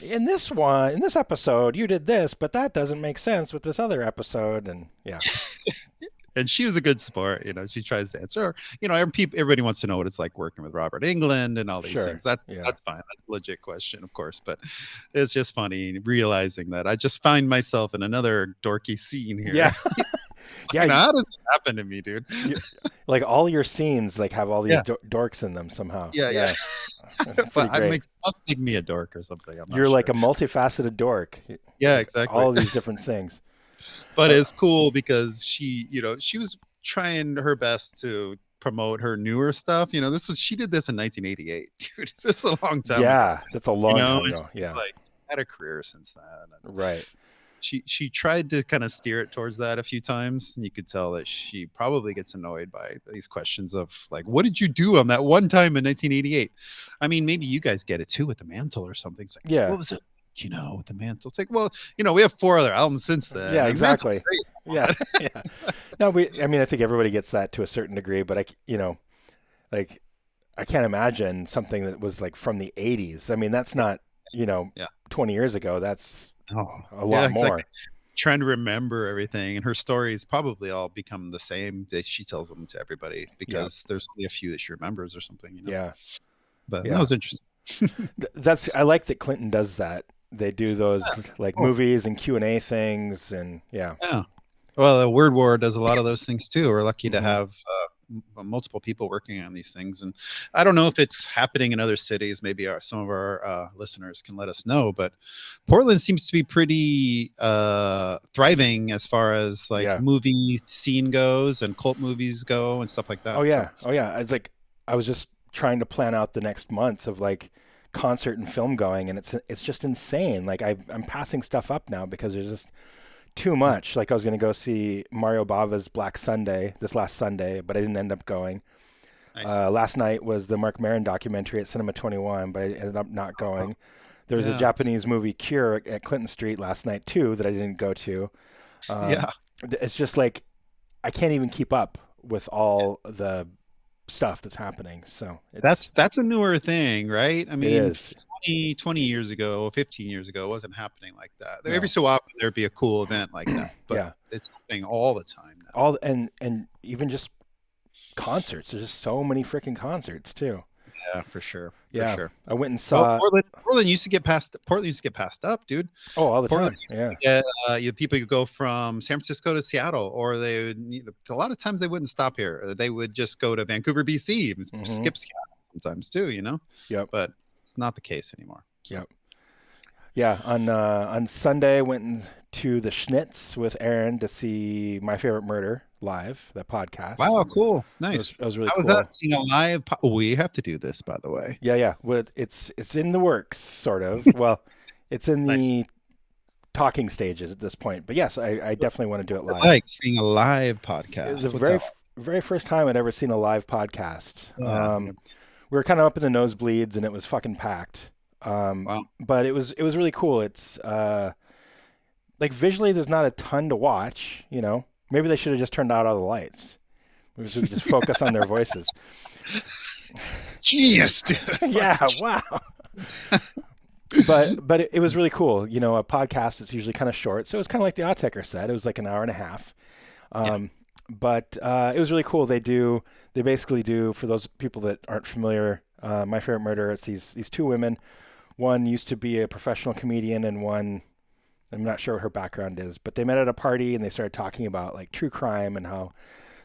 in this episode, you did this, but that doesn't make sense with this other episode. And yeah, and she was a good sport. She tries to answer. Everybody wants to know what it's like working with Robert Englund and all these things. That's fine. That's a legit question, of course. But it's just funny realizing that I just find myself in another dorky scene here. Yeah. Yeah. How does this happen to me, dude? Like all your scenes like have all these dorks in them somehow. Yeah. But must make me a dork or something. You're like a multifaceted dork. Yeah, exactly. All of these different things. But it's cool because she was trying her best to promote her newer stuff. She did this in 1988. Dude, it's just a long time ago. That's a long time ago. Yeah. Like had a career since then. Right. She tried to kind of steer it towards that a few times, and you could tell that she probably gets annoyed by these questions of like, what did you do on that one time in 1988? I mean, maybe you guys get it too with the Mantle or something. It's like, what was it? With the Mantle. It's like, well, we have 4 other albums since then. Yeah, exactly. Yeah. No, I think everybody gets that to a certain degree, but I can't imagine something that was like from the 80s. I mean, that's not, 20 years ago. That's a lot more. Trying to remember everything, and her stories probably all become the same that she tells them to everybody because there's only a few that she remembers or something. Yeah. But that was interesting. I like that Clinton does that. They do those movies and Q&A things, and yeah. Well, the Word War does a lot of those things too. We're lucky to have multiple people working on these things, and I don't know if it's happening in other cities. Maybe some of our listeners can let us know. But Portland seems to be pretty thriving as far as movie scene goes and cult movies go and stuff like that. Oh yeah. It's like I was just trying to plan out the next month of like concert and film going, and it's just insane. Like I'm passing stuff up now because there's just too much. Like I was going to go see Mario Bava's Black Sunday this last Sunday, but I didn't end up going. Nice. Last night was the Marc Maron documentary at Cinema 21, but I ended up not going. There was a Japanese movie Cure at Clinton Street last night too that I didn't go to. It's just like I can't even keep up with all the stuff that's happening. So that's a newer thing, right? I mean, it is. 20 years ago, 15 years ago, it wasn't happening like that. No. Every so often there'd be a cool event like that, but it's happening all the time now. And even just concerts. There's just so many freaking concerts too. Yeah, for sure. I went and saw Portland used to get passed up, dude. Oh, all the time. Yeah. People could go from San Francisco to Seattle, or a lot of times they wouldn't stop here. They would just go to Vancouver, BC, and skip Seattle sometimes too, Yep. But it's not the case anymore. So. Yep. Yeah. On Sunday, I went to the Schnitz with Aaron to see My Favorite Murder live, that podcast. Wow, cool. Nice. It was really cool. How was that, seeing a live? We have to do this, by the way. Yeah. Well, it's in the works, sort of. Well, it's in the talking stages at this point. But yes, I definitely want to do it live. I like seeing a live podcast. It was the very first time I'd ever seen a live podcast. We were kind of up in the nosebleeds, and it was fucking packed. Wow. But it was really cool. It's like visually, there's not a ton to watch. Maybe they should have just turned out all the lights. We should just focus on their voices. Genius, dude. Yeah, wow. But it was really cool. A podcast is usually kind of short, so it was kind of like the Autechre set. It was like an hour and a half. But it was really cool. They basically do, for those people that aren't familiar, My Favorite Murder, it's these two women. One used to be a professional comedian, and one, I'm not sure what her background is, but they met at a party and they started talking about like true crime and how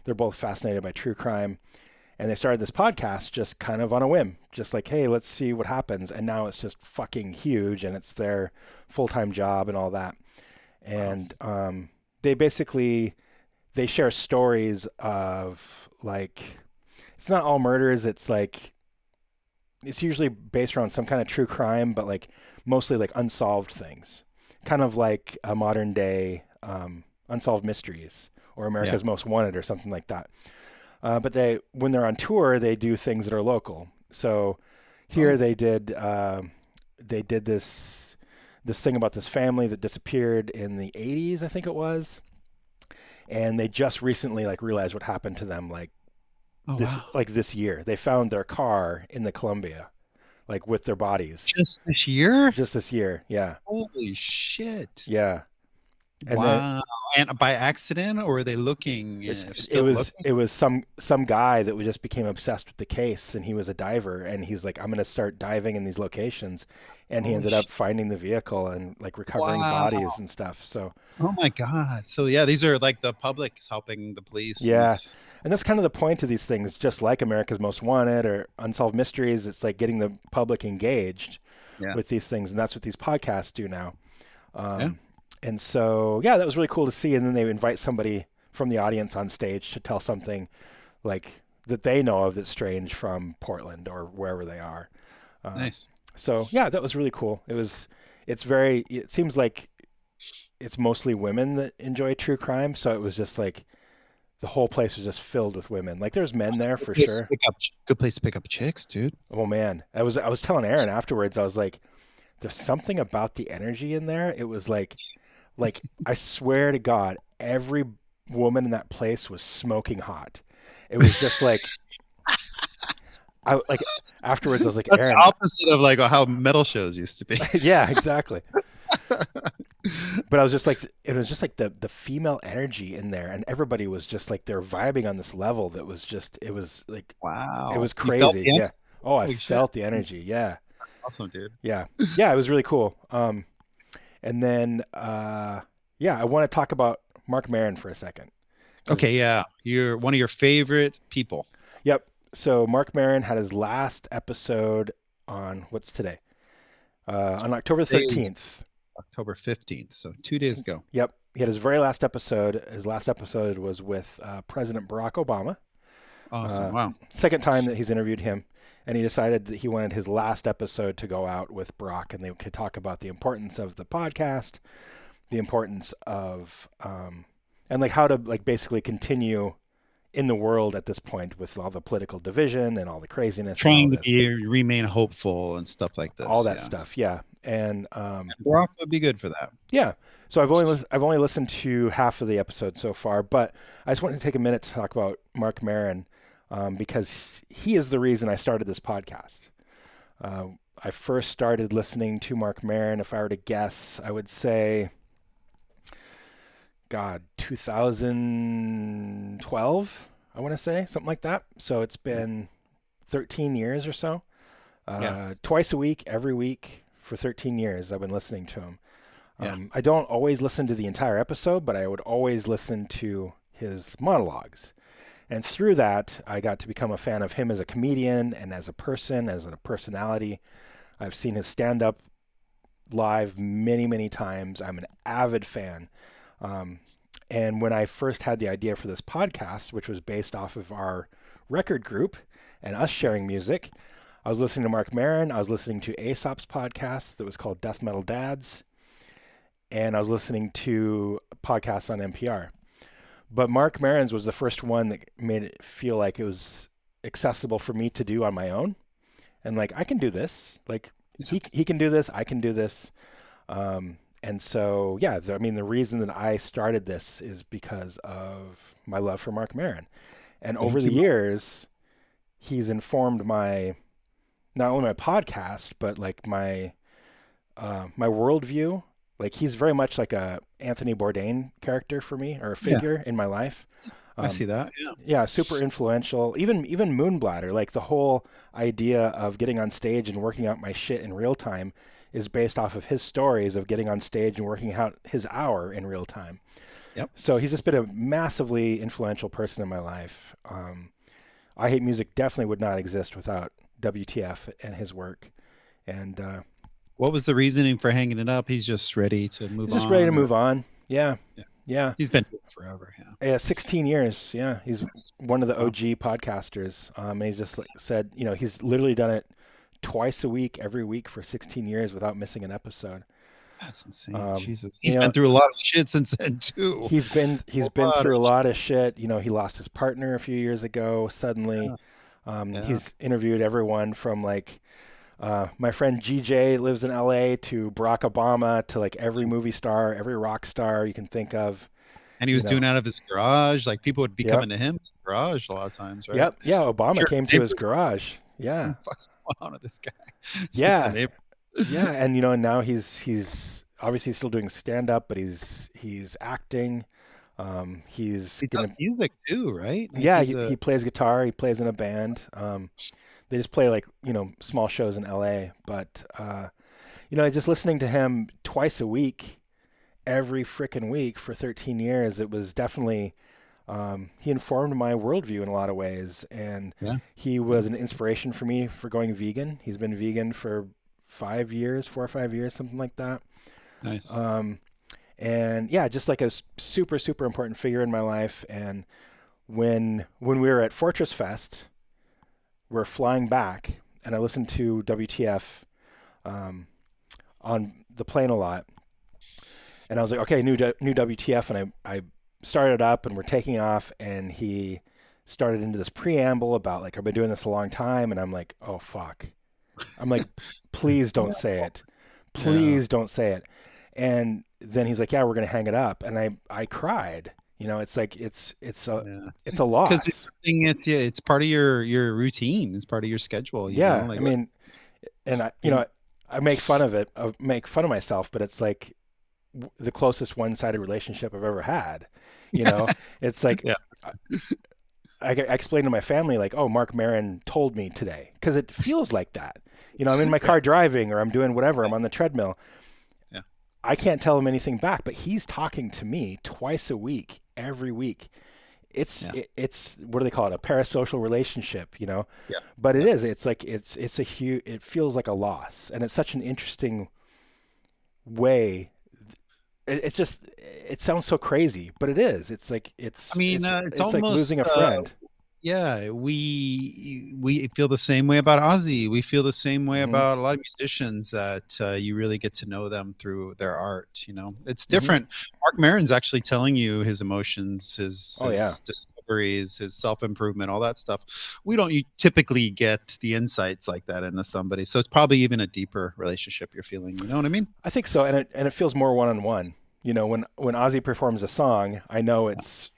they're both fascinated by true crime. And they started this podcast just kind of on a whim, just like, hey, let's see what happens. And now it's just fucking huge, and it's their full-time job and all that. And they share stories of like, it's not all murders. It's like, it's usually based around some kind of true crime, but like mostly like unsolved things. kind of like a modern day Unsolved Mysteries or America's Most Wanted or something like that. But when they're on tour, they do things that are local. So here they did this thing about this family that disappeared in the 80s, I think it was. And they just recently like realized what happened to them this year. They found their car in the Columbia, like with their bodies. Just this year? Just this year, yeah. Holy shit. Yeah. And wow. And by accident, or were they looking? It was some guy that just became obsessed with the case, and he was a diver, and he was like, I'm going to start diving in these locations, and he ended up finding the vehicle and like recovering bodies and stuff. So oh my God. So yeah, these are like the public is helping the police. Yeah. And that's kind of the point of these things, just like America's Most Wanted or Unsolved Mysteries. It's like getting the public engaged with these things, and that's what these podcasts do now. And so, that was really cool to see. And then they invite somebody from the audience on stage to tell something like that they know of that's strange from Portland or wherever they are. Nice. So that was really cool. It seems like it's mostly women that enjoy true crime. So it was just like the whole place was just filled with women. Like there's men there for sure. Good place to pick up chicks, dude. Oh man. I was telling Aaron afterwards, I was like, there's something about the energy in there. It was like I swear to God, every woman in that place was smoking hot. It was just like, afterwards I was like, that's Aaron, the opposite of like how metal shows used to be. Yeah, exactly. But I was just like, it was just like the female energy in there, and everybody was just like they're vibing on this level that was just, it was like, wow, it was crazy. Yeah. Oh, I felt the energy. Yeah. Awesome, dude. Yeah. Yeah. It was really cool. And then, I want to talk about Marc Maron for a second. Okay, yeah. You're one of your favorite people. Yep. So Marc Maron had his last episode on, what's today? On October 13th. October 15th, so 2 days ago. Yep. He had his very last episode. His last episode was with President Barack Obama. Awesome. Wow. Second time that he's interviewed him. And he decided that he wanted his last episode to go out with Barack, and they could talk about the importance of the podcast, the importance of, and like how to like basically continue in the world at this point with all the political division and all the craziness. Trying to remain hopeful and stuff like this. All that stuff, yeah. And Barack would be good for that. Yeah. So I've only listened to half of the episode so far, but I just wanted to take a minute to talk about Marc Maron. Because he is the reason I started this podcast. I first started listening to Marc Maron, if I were to guess, I would say, 2012, I want to say, something like that. So it's been 13 years or so. Twice a week, every week for 13 years, I've been listening to him. I don't always listen to the entire episode, but I would always listen to his monologues. And through that, I got to become a fan of him as a comedian and as a person, as a personality. I've seen his stand-up live many, many times. I'm an avid fan. And when I first had the idea for this podcast, which was based off of our record group and us sharing music, I was listening to Marc Maron. I was listening to Aesop's podcast that was called Death Metal Dads. And I was listening to podcasts on NPR. But Marc Maron's was the first one that made it feel like it was accessible for me to do on my own. And like, I can do this. Like he can do this. I can do this. And so, the reason that I started this is because of my love for Marc Maron. And over the years, he's informed not only my podcast, but like my worldview. Like he's very much like a Anthony Bourdain character for me, or a figure in my life. I see that. Yeah, super influential. Even Moonbladder, like the whole idea of getting on stage and working out my shit in real time is based off of his stories of getting on stage and working out his hour in real time. Yep. So he's just been a massively influential person in my life. I Hate Music definitely would not exist without WTF and his work. And what was the reasoning for hanging it up? He's just ready to move on. Just ready to move on. Yeah. He's been doing it forever. Yeah, 16 years. Yeah, he's one of the OG podcasters. And he just said, he's literally done it twice a week, every week for 16 years without missing an episode. That's insane. Jesus. You He's know, been through a lot of shit since then too. he's been lot of through a lot of shit. You know, he lost his partner a few years ago suddenly. Yeah. He's interviewed everyone from like my friend GJ lives in LA to Barack Obama to like every movie star, every rock star you can think of. And he You was know. doing out of his garage. Like people would be Yep. coming to him in his garage a lot of times, right? Yep. Yeah. Obama Sure. came to his Neighbors, garage. what Yeah. the fuck's going on with this guy? Yeah, Yeah. neighbors. Yeah. And you know, now he's obviously still doing stand up, but he's acting. He's He gonna. does music too, right? Like Yeah. he's He a plays guitar. He plays in a band. They just play like small shows in LA, but just listening to him twice a week, every freaking week for 13 years, it was definitely he informed my worldview in a lot of ways, and yeah. he was an inspiration for me for going vegan. He's been vegan for 4 or 5 years, something like that. Nice. And yeah, just like a super super important figure in my life. And when we were at Fortress Fest, we're flying back, and I listened to WTF on the plane a lot, and I was like, okay, new WTF, and I started up, and we're taking off, and he started into this preamble about like, I've been doing this a long time, and I'm like, oh fuck, I'm like, please don't say it, please don't say it, and then he's like, yeah, we're gonna hang it up, and I cried. It's like it's a loss. Because it's part of your routine. It's part of your schedule. Yeah, Like, I mean, and I make fun of it, make fun of myself, but it's like the closest one-sided relationship I've ever had. It's like yeah. I explained to my family like, oh, Marc Maron told me today, because it feels like that. I'm in my car driving, or I'm doing whatever. I'm on the treadmill. Yeah. I can't tell him anything back, but he's talking to me twice a week, every week. It's what do they call it? A parasocial relationship, Yeah. But it is. It's like it's a huge. It feels like a loss, and it's such an interesting way. It's just. It sounds so crazy, but it is. It's like it's. I mean, it's almost like losing a friend. Yeah, we feel the same way about Ozzy. We feel the same way about a lot of musicians that you really get to know them through their art. It's different. Marc Maron's actually telling you his emotions, his discoveries, his self-improvement, all that stuff. We don't typically get the insights like that into somebody. So it's probably even a deeper relationship you're feeling. You know what I mean? I think so, and it feels more one-on-one. When Ozzy performs a song, I know it's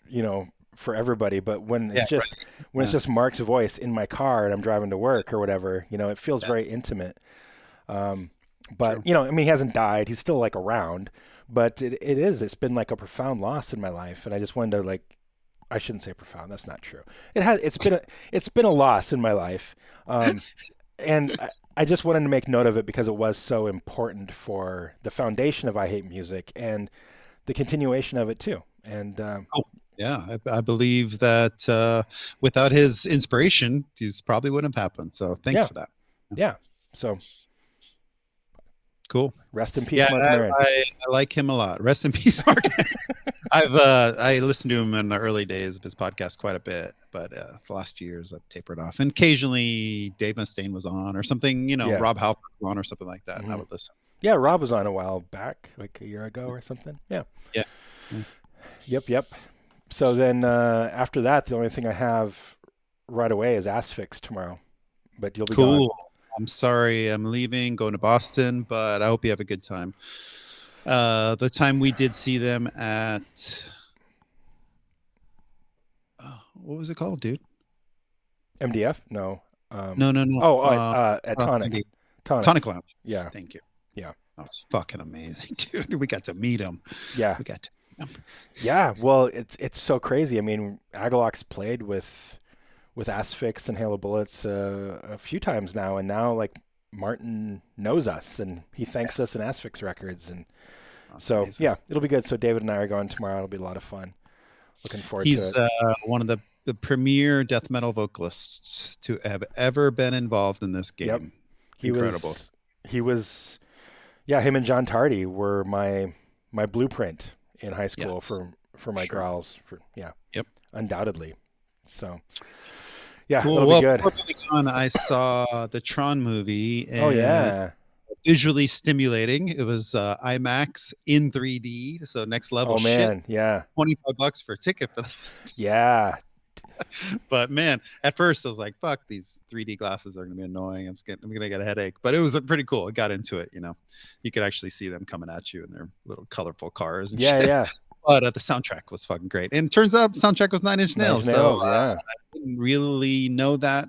for everybody, but when it's just Marc's voice in my car and I'm driving to work or whatever, it feels very intimate. But he hasn't died. He's still like around, but it's been like a profound loss in my life. And I just wanted to like, I shouldn't say profound. That's not true. It's been a loss in my life. And I just wanted to make note of it because it was so important for the foundation of I Hate Music and the continuation of it too. And, yeah, I believe that without his inspiration, these probably wouldn't have happened. So thanks for that. Yeah. So cool. Rest in peace, Marc Maron. I like him a lot. Rest in peace, Marc. I listened to him in the early days of his podcast quite a bit, but the last few years I've tapered off. And occasionally Dave Mustaine was on or something, Rob Halford was on or something like that. And I would listen. Yeah, Rob was on a while back, like a year ago or something. Yeah. Yep. So then after that, the only thing I have right away is Asphyx tomorrow. But you'll be gone. I'm sorry I'm leaving, going to Boston, but I hope you have a good time. The time we did see them at... what was it called, dude? MDF? No. No. Oh, at Tonic Lounge. Yeah. Thank you. Yeah. That was fucking amazing, dude. We got to meet him. Yeah. Yeah, well, it's so crazy. I mean, Agalox played with Asphyx and Halo Bullets a few times now, and now like Martin knows us and he thanks us in Asphyx Records, and that's amazing. Yeah, it'll be good. So David and I are going tomorrow. It'll be a lot of fun. Looking forward to it. He's one of the premier death metal vocalists to have ever been involved in this game. Yep. Incredible. He was. Yeah, him and John Tardy were my blueprint in high school for my growls. Yep. Undoubtedly. So, yeah, cool. that'll be good. I saw the Tron movie. And visually stimulating. It was IMAX in 3D, so next level Oh shit. man, yeah, $25 for a ticket for that. yeah, But man, at first I was like, "Fuck, these 3D glasses are gonna be annoying. I'm gonna get a headache." But it was pretty cool. I got into it. You could actually see them coming at you in their little colorful cars and yeah, shit. yeah. But the soundtrack was fucking great, and turns out the soundtrack was Nine Inch Nine Inch Nails. Nails, So yeah. I didn't really know that.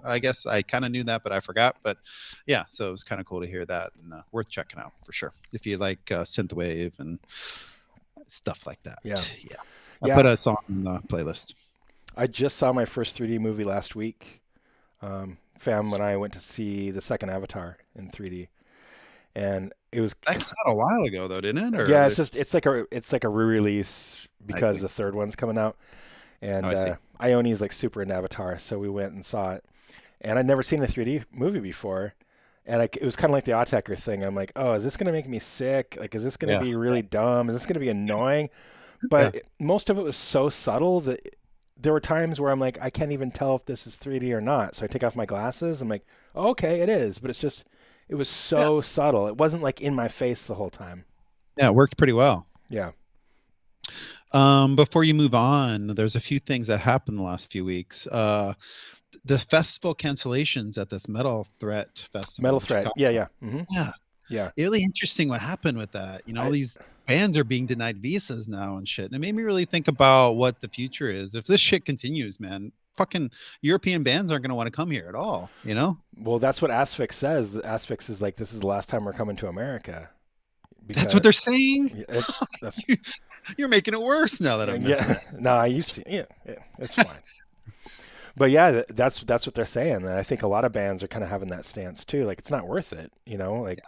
I guess I kind of knew that, but I forgot. But yeah, so it was kind of cool to hear that, and worth checking out for sure if you like synthwave and stuff like that. Yeah. Yeah. Yeah. I put a song in the playlist. I just saw my first 3D movie last week. Fam and I went to see the second Avatar in 3D, and it was That came out a while ago, though, didn't it? Or yeah. It's like a re-release because see. the third one's coming out, and I see. Ione's like super into Avatar, so we went and saw it. And I'd never seen a 3D movie before, and it was kind of like the Autechre thing. I'm like, oh, is this gonna make me sick? Like, is this gonna Yeah. be really dumb? Is this gonna be annoying? But most of it was so subtle that there were times where I'm like, I can't even tell if this is 3D or not. So I take off my glasses. I'm like, oh, okay, it is. But it was so subtle. It wasn't like in my face the whole time. Yeah, it worked pretty well. Yeah. Before you move on, there's a few things that happened the last few weeks. The festival cancellations at this Metal Threat festival. Metal Threat. Yeah, yeah. Mm-hmm. Yeah. Yeah. Really interesting what happened with that. All these bands are being denied visas now and shit. And it made me really think about what the future is. If this shit continues, man, fucking European bands aren't going to want to come here at all, Well, that's what Asphyx says. Asphyx is like, this is the last time we're coming to America. That's what they're saying? That's, You're making it worse now that I'm missing it. No, I used to. Yeah, it's fine. But yeah, that's what they're saying. And I think a lot of bands are kind of having that stance too. Like, it's not worth it, like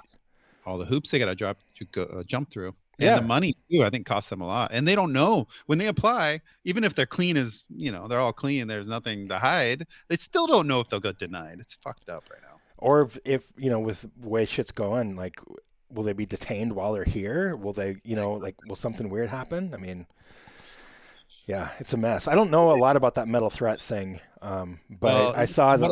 all the hoops they got to jump through. And the money too, I think costs them a lot. And they don't know when they apply, even if they're clean as, they're all clean, there's nothing to hide. They still don't know if they'll get denied. It's fucked up right now. Or if with the way shit's going, like, will they be detained while they're here? Will they, will something weird happen? I mean, yeah, it's a mess. I don't know a lot about that Metal Threat thing, but I saw that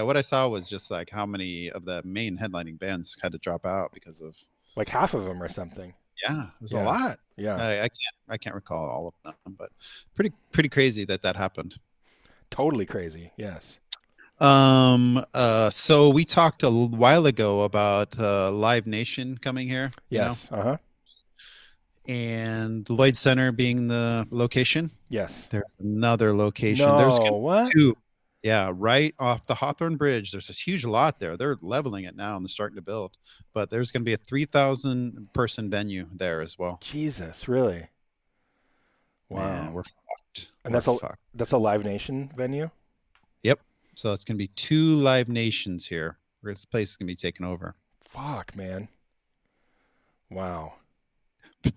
what I saw was just like how many of the main headlining bands had to drop out because of like half of them or something. Yeah, it was a lot. Yeah, I can't recall all of them, but pretty crazy that happened. Totally crazy. Yes. So we talked a while ago about Live Nation coming here. Yes. And the Lloyd Center being the location. Yes. There's another location. No, there's what? Two. Yeah, right off the Hawthorne Bridge. There's this huge lot there. They're leveling it now and they're starting to build. But there's going to be a 3,000 person venue there as well. Jesus, really? Wow. Man, we're fucked. And that's a Live Nation venue? Yep. So it's going to be 2 Live Nations here. Where this place is going to be taken over. Fuck, man. Wow.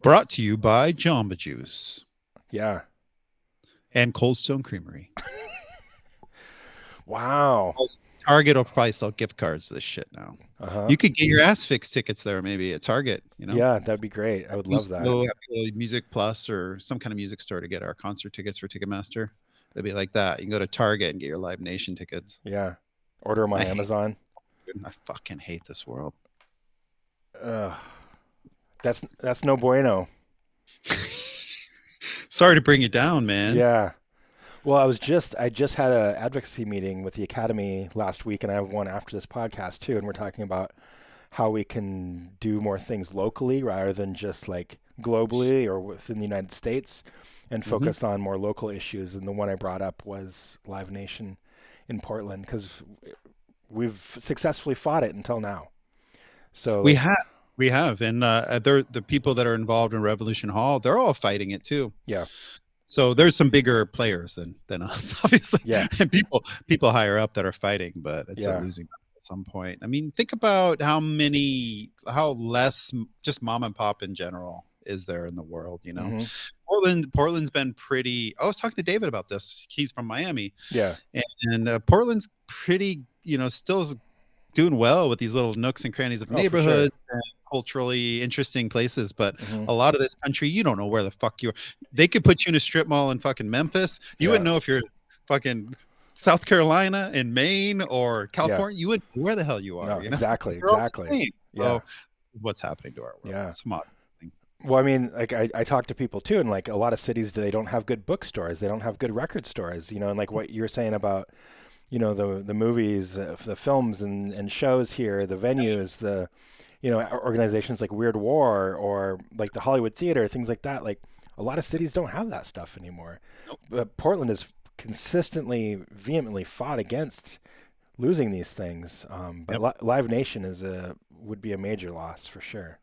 Brought to you by Jamba Juice. Yeah. And Cold Stone Creamery. Wow. Target will probably sell gift cards to this shit now. You could get your Asphyx tickets there maybe at Target. Yeah, that'd be great. I would love that. Go to Music Plus or some kind of music store to get our concert tickets for Ticketmaster. It'd be like that. You can go to Target and get your Live Nation tickets. Yeah. Order them on Amazon. I fucking hate this world. That's no bueno. Sorry to bring you down, man. Yeah. Well, I just had an advocacy meeting with the Academy last week, and I have one after this podcast too, and we're talking about how we can do more things locally rather than just like globally or within the United States, and focus on more local issues. And the one I brought up was Live Nation in Portland, because we've successfully fought it until now. So we have, and the people that are involved in Revolution Hall, they're all fighting it too. Yeah. So there's some bigger players than us, obviously. Yeah. And people higher up that are fighting, but it's a losing battle at some point. I mean, think about how less just mom and pop in general is there in the world, Portland's been pretty. I was talking to David about this. He's from Miami. Yeah. And Portland's pretty, still doing well with these little nooks and crannies of neighborhoods and culturally interesting places. But a lot of this country, you don't know where the fuck you are. They could put you in a strip mall in fucking Memphis. You wouldn't know if you're fucking South Carolina and Maine or Yeah. California, you would where the hell you are. No, You know? exactly, They're all the exactly. same. Yeah. So what's happening to our world? Yeah. It's smart. Well, I mean, like I talk to people too, and like a lot of cities, they don't have good bookstores, they don't have good record stores, you know, and like what you're saying about, you know, the movies, the films and shows here, the venues, the, you know, organizations like Weird War or like the Hollywood Theater, things like that. Like a lot of cities don't have that stuff anymore. Nope. But Portland has consistently, vehemently fought against losing these things. But Live Nation would be a major loss for sure.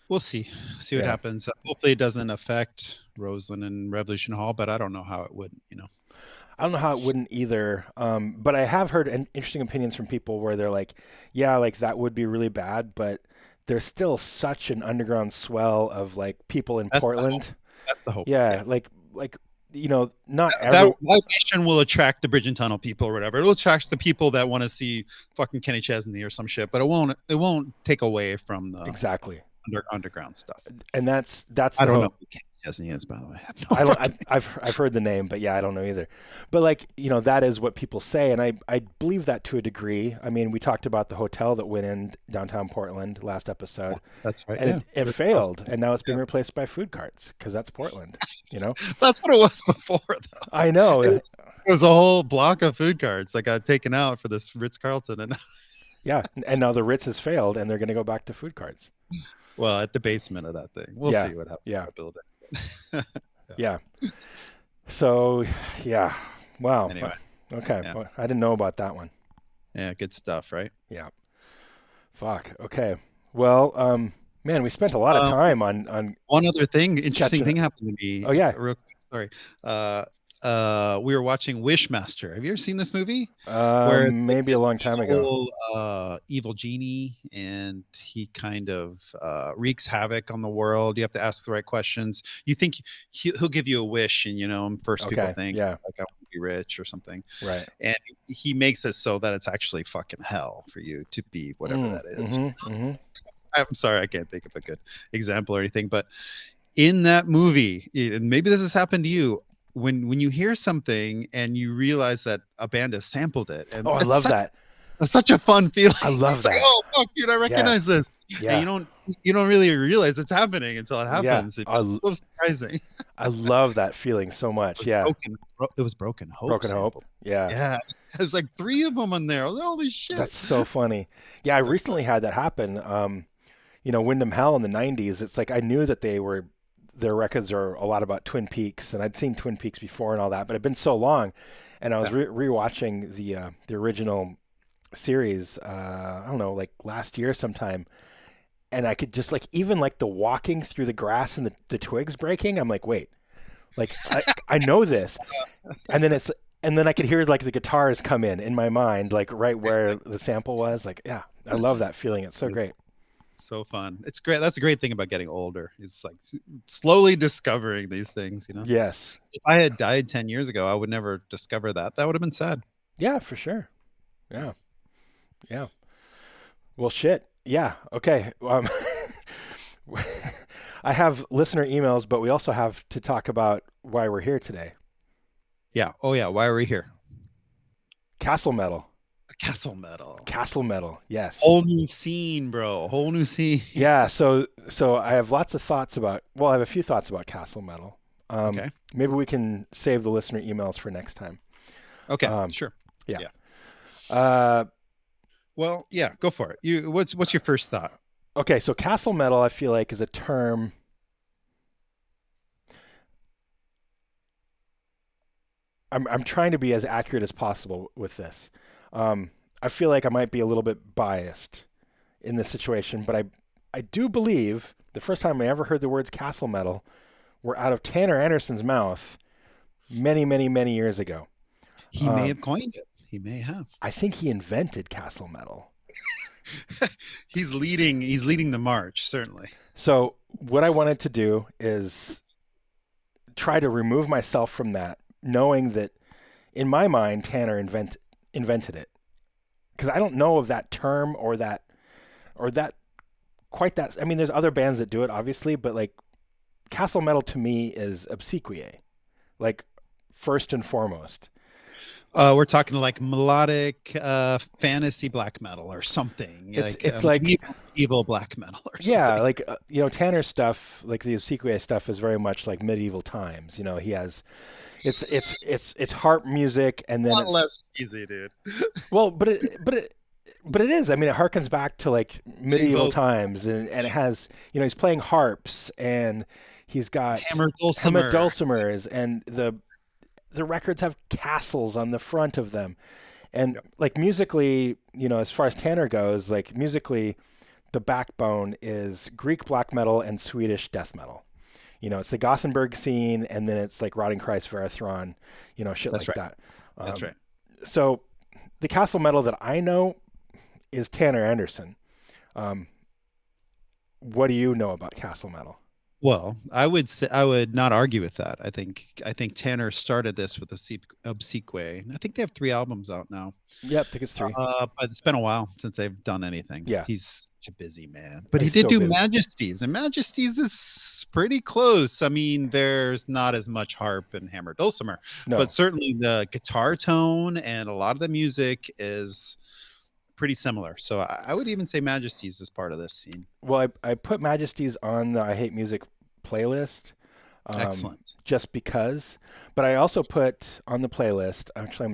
We'll see what happens. Hopefully it doesn't affect Roseland and Revolution Hall, but I don't know how it would, you know. I don't know how it wouldn't either. But I have heard interesting opinions from people where they're like, yeah, like that would be really bad, but there's still such an underground swell of like people in Portland. That's the hope. Yeah, like you know, not that Live Nation will attract the Bridge and Tunnel people or whatever. It'll attract the people that want to see fucking Kenny Chesney or some shit, but it won't take away from the exactly underground stuff. And that's I don't know who Kenny Chesney is, by the way. I've heard the name, but yeah, I don't know either. But like, you know, that is what people say, and I believe that to a degree. I mean, we talked about the hotel that went in downtown Portland last episode. That's right. And it failed, and now it's being replaced by food carts because that's Portland, you know? That's what it was before, though. I know. It was a whole block of food carts that got taken out for this Ritz-Carlton. And yeah, and now the Ritz has failed, and they're going to go back to food carts. Well, at the basement of that thing. We'll see what happens. Yeah. Building. Yeah. So, yeah. Wow. Anyway. Okay. Yeah. Well, I didn't know about that one. Yeah, good stuff, right? Yeah. Fuck. Okay. Well, man, we spent a lot of time on one other thing. Interesting thing happened to me. Oh yeah. Real quick. Sorry. We were watching Wishmaster. Have you ever seen this movie? Where maybe a long time ago. Evil genie, and he kind of wreaks havoc on the world. You have to ask the right questions. You think he'll give you a wish, and you know, first people think, like, I want to be rich or something, right? And he makes it so that it's actually fucking hell for you to be whatever that is. I'm sorry, I can't think of a good example or anything, but in that movie, and maybe this has happened to you. When you hear something and you realize that a band has sampled it, and I love that. It's such a fun feeling. I love that. Like, oh fuck, dude, I recognize this. Yeah. And you don't really realize it's happening until it happens. Yeah. It's so surprising. I love that feeling so much. It was Broken Hope. Broken Hope. Yeah. Yeah. There's like 3 of them on there. Holy shit. That's so funny. Yeah, I recently had that happen. You know, Wyndham Hell in the 90s. It's like I knew that their records are a lot about Twin Peaks, and I'd seen Twin Peaks before and all that, but it'd been so long, and I was rewatching the original series. I don't know, like last year sometime, and I could just like even like the walking through the grass and the twigs breaking. I'm like, wait, like I know this, and then I could hear like the guitars come in my mind, like right where the sample was. Like, yeah, I love that feeling. It's so great. So fun. It's great. That's a great thing about getting older. It's like slowly discovering these things, you know? Yes. If I had died 10 years ago, I would never discover that. That would have been sad. Yeah, for sure. Yeah. Yeah. Well, shit. Yeah. Okay. I have listener emails, but we also have to talk about why we're here today. Yeah. Oh yeah. Why are we here? Castle Metal. Castle Metal. Castle Metal, yes. Whole new scene, bro. Whole new scene. Yeah, so I have lots of thoughts about, well, I have a few thoughts about Castle Metal. Okay. Maybe we can save the listener emails for next time. Okay, sure. Yeah. Well, yeah, go for it. What's your first thought? Okay, so Castle Metal, I feel like, is a term. I'm trying to be as accurate as possible with this. I feel like I might be a little bit biased in this situation, but I do believe the first time I ever heard the words Castle Metal were out of Tanner Anderson's mouth many, many, many years ago. He may have coined it. He may have. I think he invented Castle Metal. He's leading the march, certainly. So what I wanted to do is try to remove myself from that, knowing that in my mind, Tanner invented it. Because I don't know of that term or that quite that. I mean, there's other bands that do it, obviously, but like Castle Metal to me is obsequiae, like first and foremost. We're talking like melodic fantasy black metal or something, like It's like evil black metal or yeah, something. like Tanner's stuff, like the Obsequious stuff, is very much like medieval times. He has it's harp music, and A then lot it's less easy, dude. well, but it is. I mean, it harkens back to like medieval Invoke times, and it has he's playing harps, and he's got hammer hammered dulcimer. dulcimers, and the records have castles on the front of them, and Yep. like musically, as far as Tanner goes, like musically, the backbone is Greek black metal and Swedish death metal. It's the Gothenburg scene, and then it's like Rotting Christ, Verathron, shit That's like right. that. That's right. So the castle metal that I know is Tanner Anderson. Um, what do you know about castle metal? Well, I would say I would not argue with that. I think Tanner started this with Obseque. I think they have 3 albums out now. Yep, I think it's 3. But it's been a while since they've done anything. Yeah, He's such a busy man. But he he's did so do busy. Majesties, and Majesties is pretty close. I mean, there's not as much harp and hammer dulcimer, but No, certainly the guitar tone and a lot of the music is pretty similar. So I would even say Majesties is part of this scene. well, I put Majesties on the I Hate Music playlist Excellent. just because, but I also put on the playlist. Actually,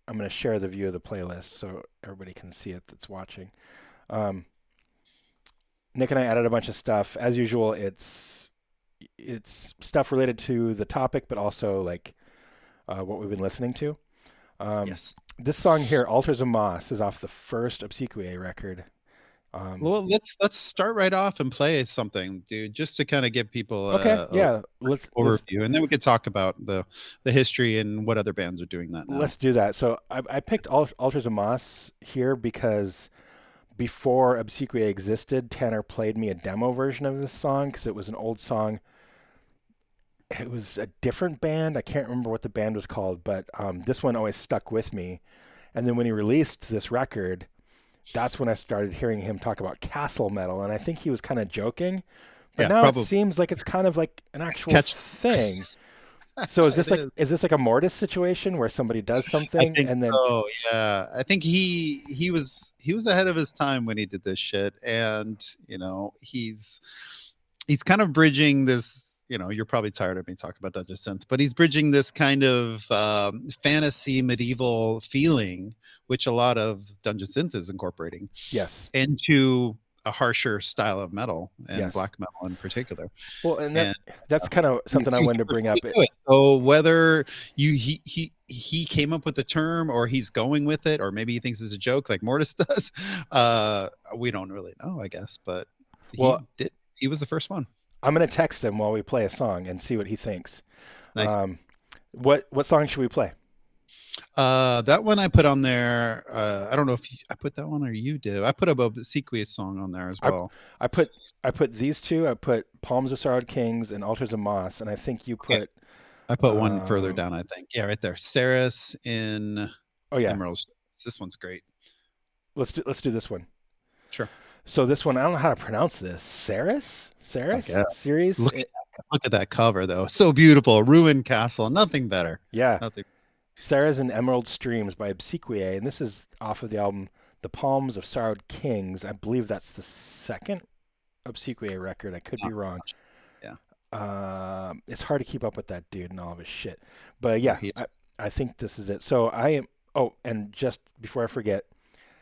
I'm gonna share the view of the playlist so everybody can see it that's watching. Um, Nick and I added a bunch of stuff. As usual, it's stuff related to the topic, but also like what we've been listening to. Yes. This song here, "Altars of Moss," is off the first Obseque record. Well, let's start right off and play something, dude, just to kind of give people Okay, a yeah, let's overview, and then we could talk about the history and what other bands are doing that now. let's do that. So I picked Altars of Moss here because before Obseque existed, Tanner played me a demo version of this song because it was an old song. It was a different band. I can't remember what the band was called, but this one always stuck with me. And then when he released this record, that's when I started hearing him talk about castle metal, and I think he was kind of joking. But Yeah, now probably. it seems like it's kind of like an actual Catch. thing. So is It this like is. is this like a Mortis situation where somebody does I something think and then so. Yeah, I think he was ahead of his time when he did this shit, and he's kind of bridging this. You're probably tired of me talking about Dungeon Synth, but he's bridging this kind of fantasy medieval feeling, which a lot of Dungeon Synth is incorporating yes, into a harsher style of metal and yes. black metal in particular. Well, and And that's kind of something I he was wanted to the first bring one up. to do it. So whether he came up with the term, or he's going with it, or maybe he thinks it's a joke like Mortis does, we don't really know, I guess. But Well, he was the first one. I'm gonna text him while we play a song and see what he thinks. Nice. What song should we play? That one I put on there. I don't know if I put that one or you did. I put a Obsequious song on there as well. I put these two. I put Palms of Sorrowed Kings and Altars of Moss, and I think you put. I put one further down, I think. Yeah, right there. Saris in Emeralds. This one's great. Let's do this one. Sure. So this one, I don't know how to pronounce this. Saris series. Look at that cover though. So beautiful. Ruined castle. Nothing better. Yeah. Nothing. Saris and Emerald Streams by Obseque, and this is off of the album The Palms of Sorrowed Kings. I believe that's the second Obseque record. I could be wrong. Yeah. It's hard to keep up with that dude and all of his shit. But yeah, I think this is it. So I am. Oh, and just before I forget,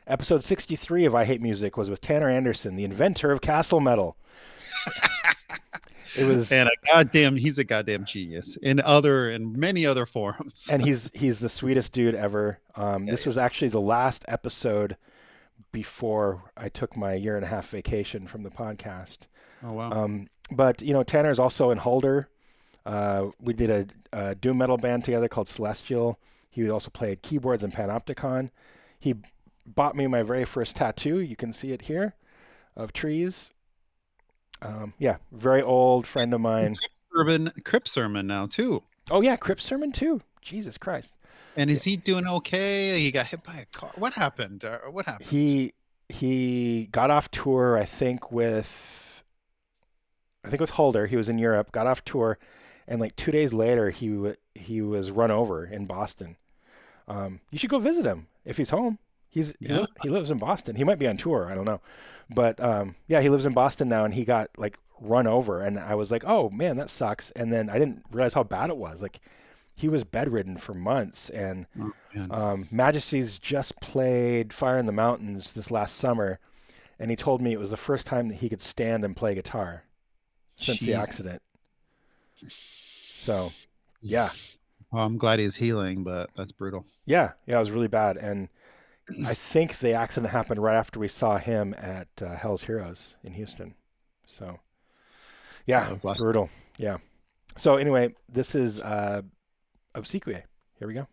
episode 63 of I Hate Music was with Tanner Anderson, the inventor of castle metal. It was, and he's a goddamn genius in many other forums. And he's the sweetest dude ever. This was actually the last episode before I took my 1.5-year vacation from the podcast. Oh wow. But Tanner is also in Holder. We did a doom metal band together called Celestial. He also played keyboards in Panopticon. He bought me my very first tattoo. You can see it here, of trees. Very old friend of mine. Crip Sermon now too. Oh yeah, Crip Sermon too. Jesus Christ. And is he doing okay? He got hit by a car. What happened? He got off tour, I think with Holder. He was in Europe, got off tour, and like 2 days later he was run over in Boston. You should go visit him if he's home. He lives in Boston. He might be on tour. I don't know. But yeah, he lives in Boston now, and he got like run over. And I was like, oh, man, that sucks. And then I didn't realize how bad it was. Like, he was bedridden for months. And Majesty's just played Fire in the Mountains this last summer. And he told me it was the first time that he could stand and play guitar since the accident. So, yeah. Well, I'm glad he's healing, but that's brutal. Yeah, it was really bad. And I think the accident happened right after we saw him at Hell's Heroes in Houston. So, yeah, brutal. Yeah. So anyway, this is Obsequiae. Here we go.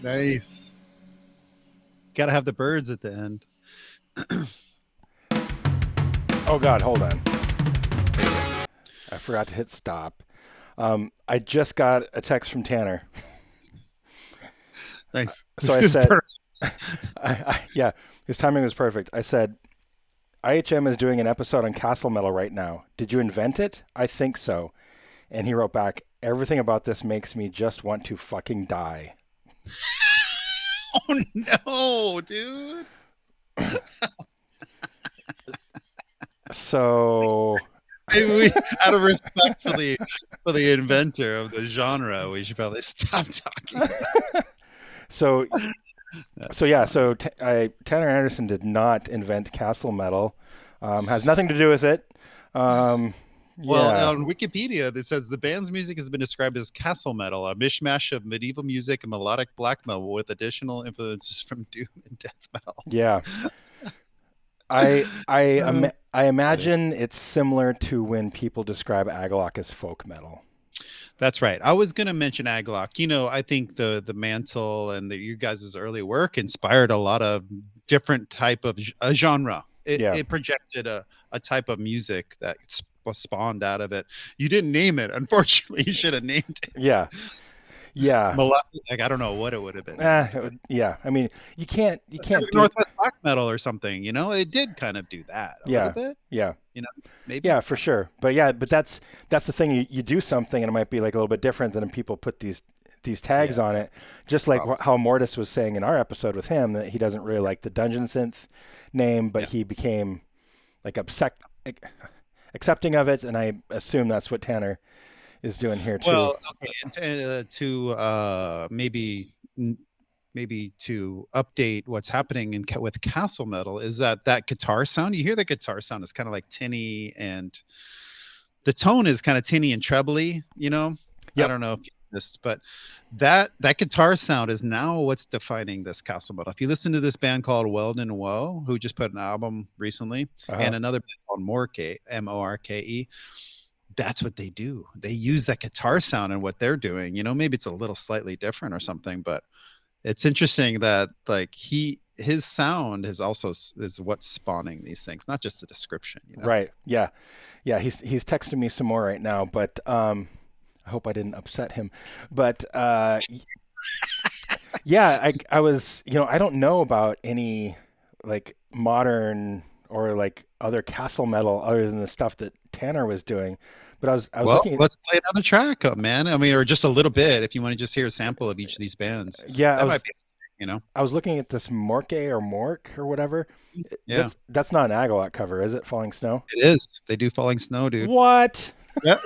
Nice. Got to have the birds at the end. Oh God, hold on. I forgot to hit stop. I just got a text from Tanner. Nice. So I said, yeah, his timing was perfect. I said, IHM is doing an episode on Castle Metal right now. Did you invent it? I think so. And he wrote back, everything about this makes me just want to fucking die. Oh no, dude. So maybe we, out of respect for the inventor of the genre, we should probably stop talking. So Tanner Anderson did not invent Castle Metal. Has nothing to do with it. Well, on Wikipedia, it says the band's music has been described as castle metal, a mishmash of medieval music and melodic black metal with additional influences from doom and death metal. Yeah. I imagine it's similar to when people describe Agalloch as folk metal. That's right. I was going to mention Agalloch. You know, I think the Mantle and you guys' early work inspired a lot of different type of a genre. It projected a type of music that was spawned out of it. You didn't name it. Unfortunately, you should have named it. Yeah. Like, I don't know what it would have been. Yeah. I mean, you can't Northwest black metal or something, you know, it did kind of do that a little bit. Yeah. You know, maybe. Yeah, for sure. But that's the thing. You do something and it might be like a little bit different than people put these tags on it. Just like how Mortis was saying in our episode with him that he doesn't really like the Dungeon Synth name, but he became like accepting of it. And I assume that's what Tanner is doing here too. Well, okay, to maybe to update what's happening with Castle Metal is that guitar sound. You hear the guitar sound is kind of like tinny, and the tone is kind of tinny and trebly. You know, I don't know if you this, but that guitar sound is now what's defining this Castle Metal. If you listen to this band called Weldon and Woe, who just put an album recently, and another band called Morke, Morke. That's what they do. They use that guitar sound in what they're doing. You know, maybe it's a little slightly different or something, but it's interesting that like his sound is what's spawning these things, not just the description. You know? Right. Yeah. Yeah. He's texting me some more right now, but I hope I didn't upset him. But yeah, I was, you know, I don't know about any like modern or like other Castle Metal other than the stuff that Tanner was doing. But I was looking. Let's play another track, man. I mean, or just a little bit if you want to just hear a sample of each of these bands. Yeah, that might be, you know. I was looking at this Mork or whatever. Yeah, that's not an Agalloch cover, is it? Falling Snow. It is. They do Falling Snow, dude. What? Yeah.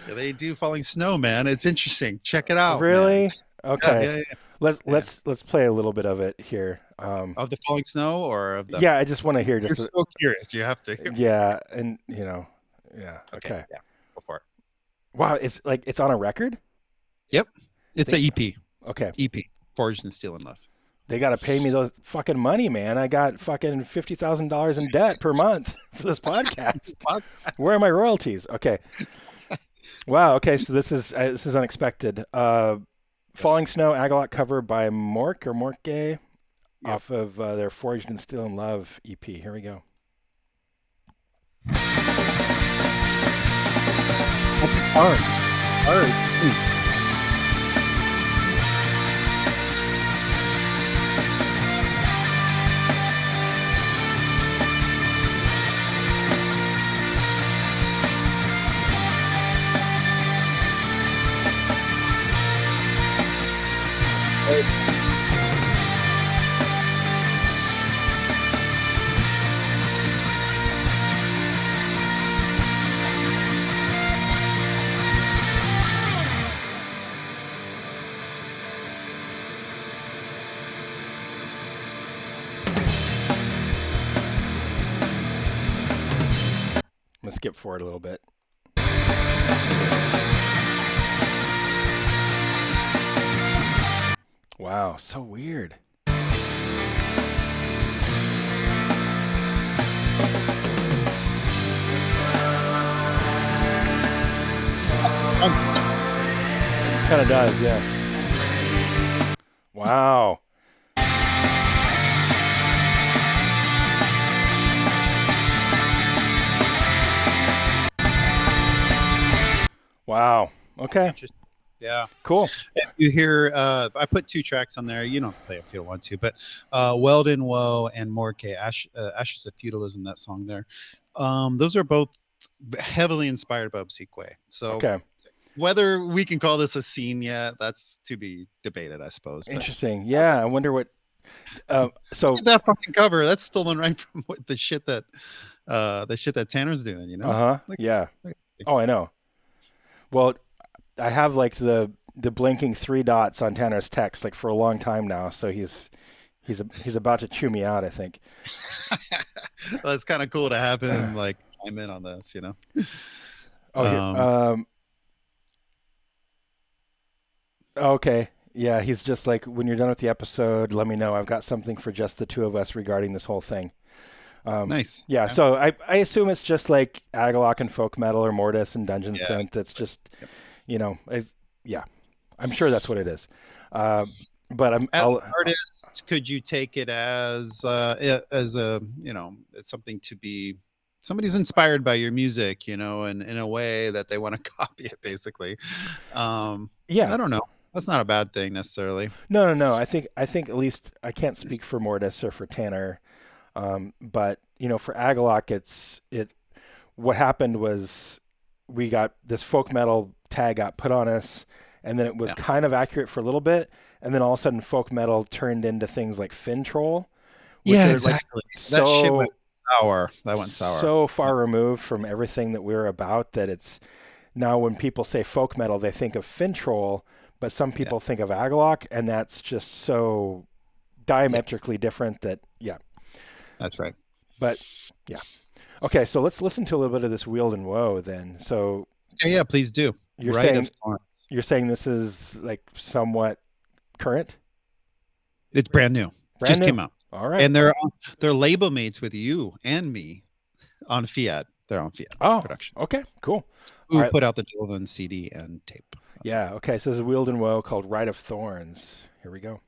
Yeah, they do Falling Snow, man. It's interesting. Check it out. Really? Man. Okay. Yeah. Let's play a little bit of it here. Of the Falling Snow or of the... Yeah, I just want to hear. You're so curious. You have to. Yeah, and you know, yeah. Okay. Yeah. Go for it. Wow, it's on a record. Yep. It's an EP. Okay. EP. Forged in Steel and Love. They got to pay me those fucking money, man. I got fucking $50,000 in debt per month for this podcast. Where are my royalties? Okay. Wow. Okay. So this is unexpected. Falling Snow Agalloch cover by Morke off of their Forged in Steel and Love EP. Here we go. Hard. I'm going to skip forward a little bit. Wow, so weird. Kind of does, yeah. Wow. Wow. Okay. Yeah. Cool. If you hear, I put 2 tracks on there. You don't play if you don't want to, but Weldon Woe and Morke, Ashes of Feudalism, that song there. Those are both heavily inspired by Autechre. So Okay. whether we can call this a scene yet, that's to be debated, I suppose. But Interesting. Yeah. I wonder what. So look at that fucking cover. That's stolen right from the shit that Tanner's doing. You know. Yeah. Oh, I know. Well, I have like the blinking 3 dots on Tanner's text like for a long time now, so he's about to chew me out, I think. Well, it's kind of cool to have him like chime in on this, you know. Okay. Yeah, he's just like, when you're done with the episode, let me know. I've got something for just the 2 of us regarding this whole thing. Nice. Yeah, so I assume it's just like Agalloch and folk metal or Mortis and Dungeon Synth. It's just, I'm sure that's what it is. But as an artist, could you take it as a it's something to be, somebody's inspired by your music, you know, and in a way that they want to copy it, basically. I don't know. That's not a bad thing necessarily. No. I think at least, I can't speak for Mortis or for Tanner, but for Agalloch, what happened was we got this folk metal tag got put on us, and then it was kind of accurate for a little bit, and then all of a sudden folk metal turned into things like Fin Troll. Exactly. That shit went sour. That went sour. So far removed from everything that we're about that it's now when people say folk metal, they think of Fin Troll, but some people think of Agalloch, and that's just so diametrically different that, That's right. But, okay, so let's listen to a little bit of this Weldon Woe then. So, yeah, please do. You're saying this is like somewhat current? It's brand new. Just came out. All right. And they're label mates with you and me on Fiat. They're on Fiat production. Okay, cool. We put out the Dolan CD and tape. Yeah, okay. So this is Weldon Woe called Rite of Thorns. Here we go.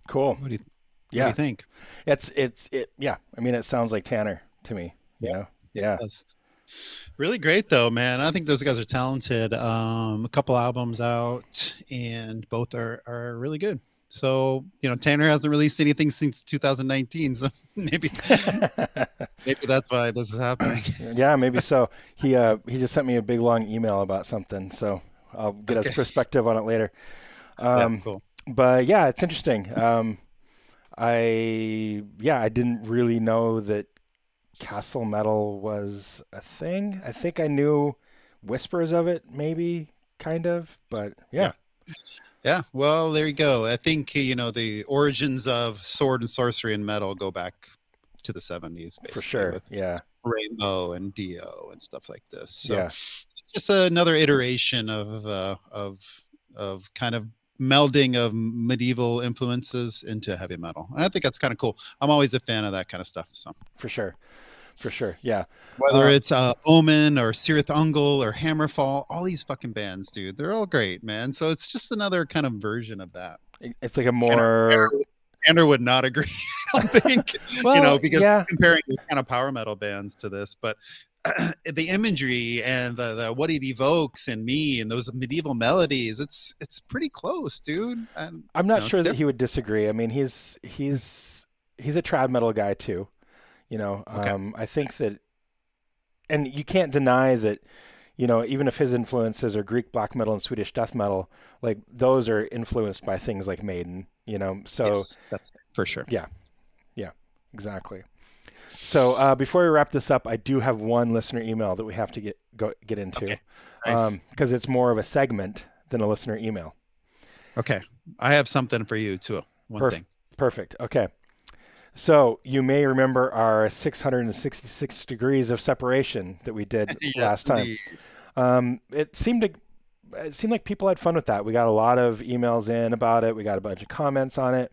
Cool. What do you Yeah. think? Yeah. I mean, it sounds like Tanner to me, you know? Yeah. It does. Really great though, man. I think those guys are talented. A couple albums out, and both are really good. So, Tanner hasn't released anything since 2019, so maybe that's why this is happening. Yeah, maybe so. He just sent me a big long email about something, so I'll get his perspective on it later. Cool. But yeah, it's interesting. I didn't really know that castle metal was a thing. I think I knew whispers of it, maybe, kind of, but yeah. Yeah, well, there you go. I think, the origins of sword and sorcery and metal go back to the 70s, basically, For sure. with Yeah. Rainbow and Dio and stuff like this. So Yeah. it's just another iteration of kind of melding of medieval influences into heavy metal. And I think that's kind of cool. I'm always a fan of that kind of stuff. So For sure. Yeah. whether it's Omen or Cirith Ungol or Hammerfall, all these fucking bands, dude, they're all great, man. So it's just another kind of version of that. It's like a more... Tanner would not agree, I don't think, Well, because yeah. comparing these kind of power metal bands to this, but the imagery and the what it evokes in me and those medieval melodies, it's pretty close, dude. And, I'm not sure that he would disagree. I mean, he's a trad metal guy too. I think that, and you can't deny that, even if his influences are Greek black metal and Swedish death metal, like those are influenced by things like Maiden, so yes, that's for sure. Yeah, exactly. So before we wrap this up, I do have one listener email that we have to get into, okay. Nice. Because it's more of a segment than a listener email. Okay, I have something for you too. One thing. Perfect. Okay. So you may remember our 666 degrees of separation that we did last time. It seemed like people had fun with that. We got a lot of emails in about it. We got a bunch of comments on it.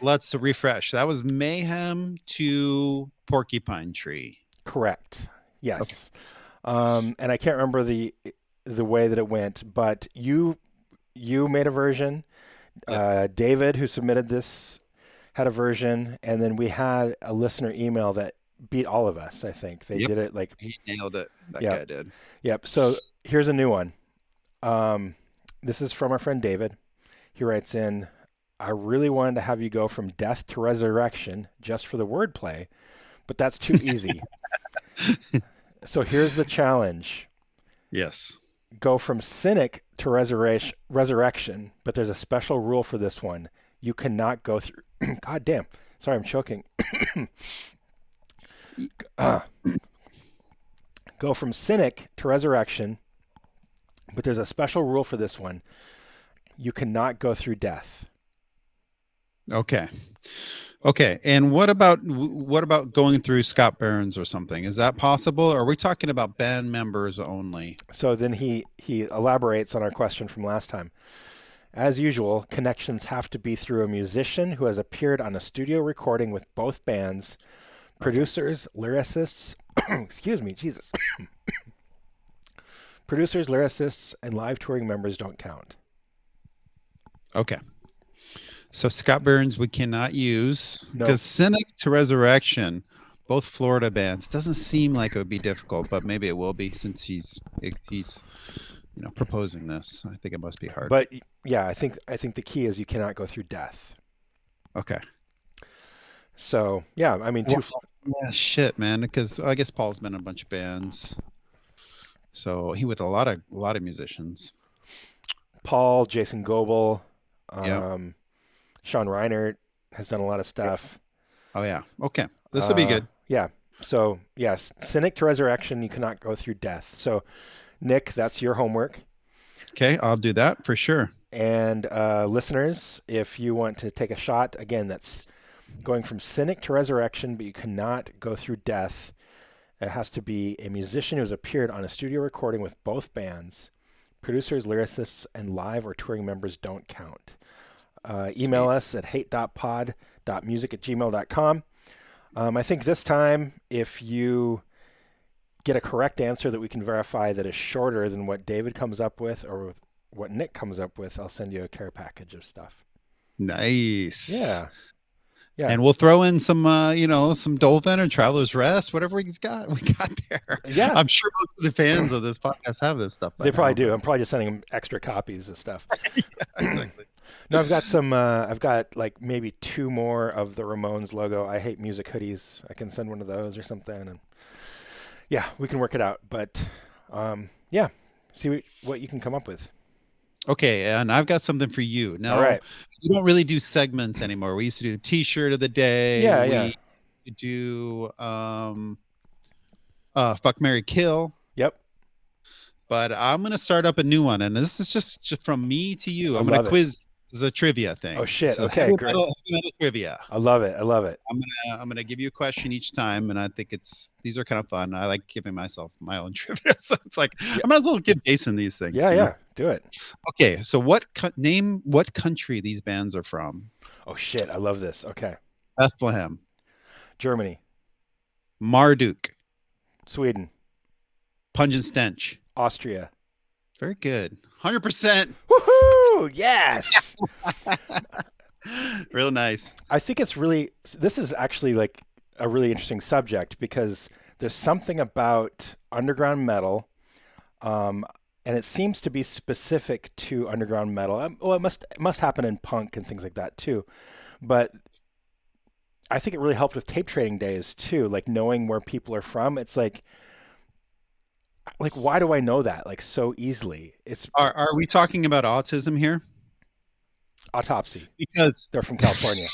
Let's refresh. That was Mayhem to Porcupine Tree. Correct. Yes. Okay. And I can't remember the way that it went, but you made a version. Yep. David, who submitted this, had a version, and then we had a listener email that beat all of us. I think they did it like he nailed it. That guy did. Yep. So here's a new one. This is from our friend David. He writes in, I really wanted to have you go from death to resurrection just for the wordplay, but that's too easy. So here's the challenge. Yes. Go from cynic to resurrection, but there's a special rule for this one. You cannot go through... God damn. Sorry, I'm choking. Go from cynic to resurrection, but there's a special rule for this one. You cannot go through death. Okay. And what about going through Scott Burns or something? Is that possible? Or are we talking about band members only? So then he elaborates on our question from last time. As usual, connections have to be through a musician who has appeared on a studio recording with both bands. Producers, lyricists, excuse me, Jesus. Producers, lyricists, and live touring members don't count. Okay. So Scott Burns we cannot use because Nope. Cynic to Resurrection, both Florida bands. Doesn't seem like it would be difficult, but maybe it will be since he's proposing this. I think it must be hard. But yeah, I think the key is you cannot go through death. Okay. So yeah, I mean, yeah, shit, man. Because I guess Paul's been in a bunch of bands, so he with a lot of musicians. Paul, Jason Goebel, Yep. Sean Reinert has done a lot of stuff. Oh yeah. Okay. This will be good. Yeah. So yes, cynic to resurrection, you cannot go through death. So Nick, that's your homework. Okay, I'll do that for sure. And listeners, if you want to take a shot, again, that's going from cynic to resurrection, but you cannot go through death. It has to be a musician who's appeared on a studio recording with both bands. Producers, lyricists, and live or touring members don't count. Email us at hate.pod.music@gmail.com. I think this time, if you get a correct answer that we can verify that is shorter than what David comes up with or what Nick comes up with, I'll send you a care package of stuff. Nice. Yeah. Yeah. And we'll throw in some, some Dolphin or Traveler's Rest, whatever we got there. Yeah. I'm sure most of the fans of this podcast have this stuff by They probably now, do. but I'm probably just sending them extra copies of stuff. yeah, exactly. No, I've got some. I've got like maybe 2 more of the Ramones logo I Hate Music hoodies. I can send one of those or something, and yeah, we can work it out. But yeah, see what you can come up with. Okay, and I've got something for you. Now, All right. we don't really do segments anymore. We used to do the T-shirt of the day. Yeah, We yeah. do Fuck, Marry, Kill. Yep. But I'm gonna start up a new one, and this is just from me to you. I I'm gonna love it. quiz. This is a trivia thing. Oh shit. So Okay, heavy great. metal trivia. I love it. I love it. I'm gonna give you a question each time, and I think these are kind of fun. I like giving myself my own trivia, so it's like Yeah. I might as well give Jason these things. Yeah, you know? yeah. Do it. Okay, so name what country these bands are from? Oh shit. I love this. Okay. Bethlehem, Germany, Marduk, Sweden, Pungent Stench. Austria. Very good. 100%. Woohoo! Yes. Real nice. I think it's really. This is actually like a really interesting subject because there's something about underground metal, and it seems to be specific to underground metal. Well, it must happen in punk and things like that too, but I think it really helped with tape trading days too. Like knowing where people are from. It's like why do I know that like so easily? It's Are we talking about autism here? Autopsy. Because They're from California.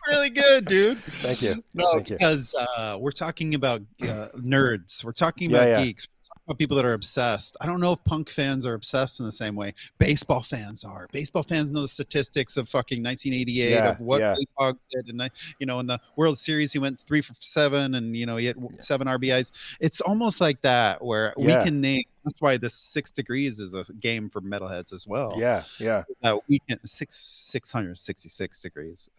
really good, dude. Thank you. No, Thank you. because we're talking about nerds. We're talking Yeah, about yeah. geeks. We're talking about people that are obsessed. I don't know if punk fans are obsessed in the same way. Baseball fans are. Baseball fans know the statistics of fucking 1988 Yeah, of what yeah. Ray Boggs did, and in the World Series he went 3 for 7, and he had 7 RBIs. It's almost like that where we Yeah. can name. That's why the 6 Degrees is a game for metalheads as well. Yeah, yeah. We can 666 degrees.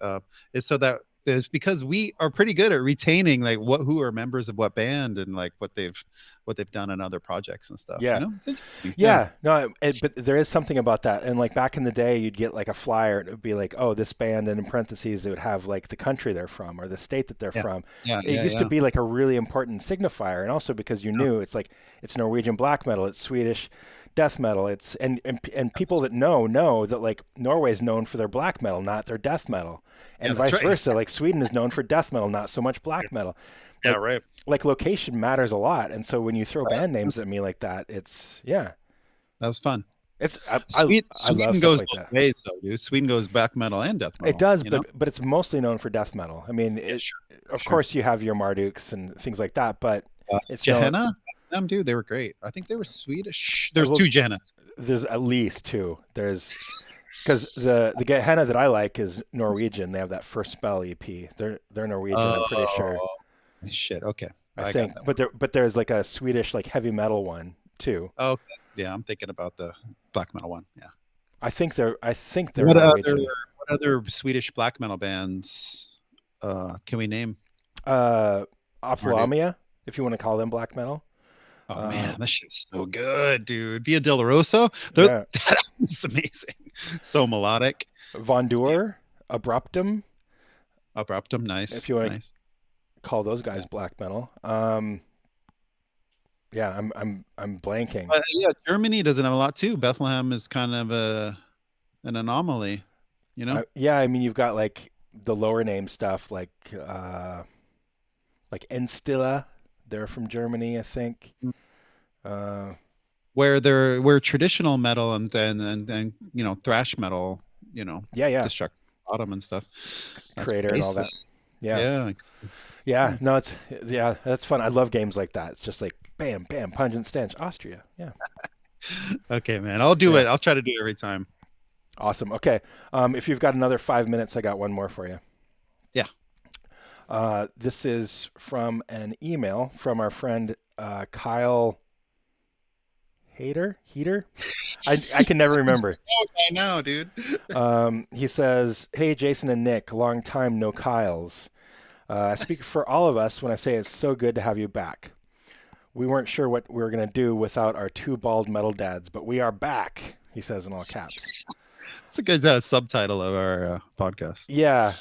Is so that it's because we are pretty good at retaining like who are members of what band and like what they've done in other projects and stuff. Yeah. You know? It's interesting. Yeah, no, but there is something about that. And like back in the day, you'd get like a flyer and it would be like, oh, this band, and in parentheses, it would have like the country they're from or the state that they're from. Yeah, It used to be like a really important signifier. And also because you knew it's like, it's Norwegian black metal, it's Swedish death metal. It's, and people that know that like Norway's known for their black metal, not their death metal. And Yeah, that's vice right. versa. Like Sweden is known for death metal, not so much black metal. Yeah, right. Like location matters a lot. And so when you throw band names at me like that, it's, yeah. That was fun. It's I love Sweden stuff goes like both that. ways though, dude. Sweden goes black metal and death metal. It does, you know? but it's mostly known for death metal. I mean, of course you have your Marduks and things like that, but it's known, Gehenna. Them, dude, they were great. I think they were Swedish. There's Well, 2 Gehennas. there's at least 2. There's because the Gehenna that I like is Norwegian. They have that First Spell EP. They're Norwegian. I'm pretty sure. Shit. Okay. I got think, that one. but there's like a Swedish like heavy metal one too. Okay. Yeah, I'm thinking about the black metal one. Yeah. I think they're What Norwegian. other Swedish black metal bands can we name? Ophthalmia, if you want to call them black metal. Oh man, that shit's so good, dude. Via Doloroso, that was amazing. So melodic. Von Dur, Abruptum, Abruptum, nice. if you want to nice. call those guys black metal. Yeah, I'm blanking. Yeah, Germany doesn't have a lot too. Bethlehem is kind of an anomaly, you know. Yeah, I mean you've got like the lower name stuff like Enstilla. They're from Germany, I think. Where traditional metal and thrash metal, Yeah. Destruct Autumn and stuff. That's Crater and all that. basically- Yeah. No, that's fun. I love games like that. It's just like bam, bam, Pungent Stench, Austria. Yeah. Okay, man. I'll do it. I'll try to do it every time. Awesome. Okay. If you've got another 5 minutes, I got one more for you. Yeah. This is from an email from our friend Kyle Heater. I can never remember. I know, dude. He says, "Hey, Jason and Nick, long time no Kyles. I speak for all of us when I say it's so good to have you back. We weren't sure what we were going to do without our 2 bald metal dads, but we are back. he says in all caps. It's a good subtitle of our podcast. Yeah.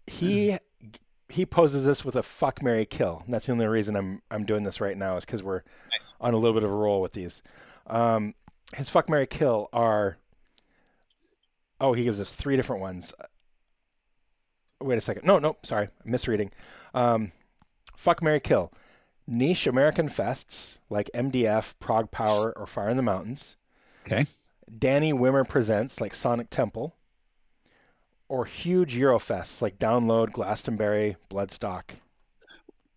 He poses this with a fuck, marry, kill. And that's the only reason I'm doing this right now is because we're Nice. on a little bit of a roll with these. His fuck, marry, kill are. Oh, he gives us 3 different ones. Wait a second. No, sorry, I'm misreading. Fuck, marry, kill. Niche American fests like MDF, Prague Power, or Fire in the Mountains. Okay. Danny Wimmer presents like Sonic Temple. Or huge Eurofests like Download, Glastonbury, Bloodstock.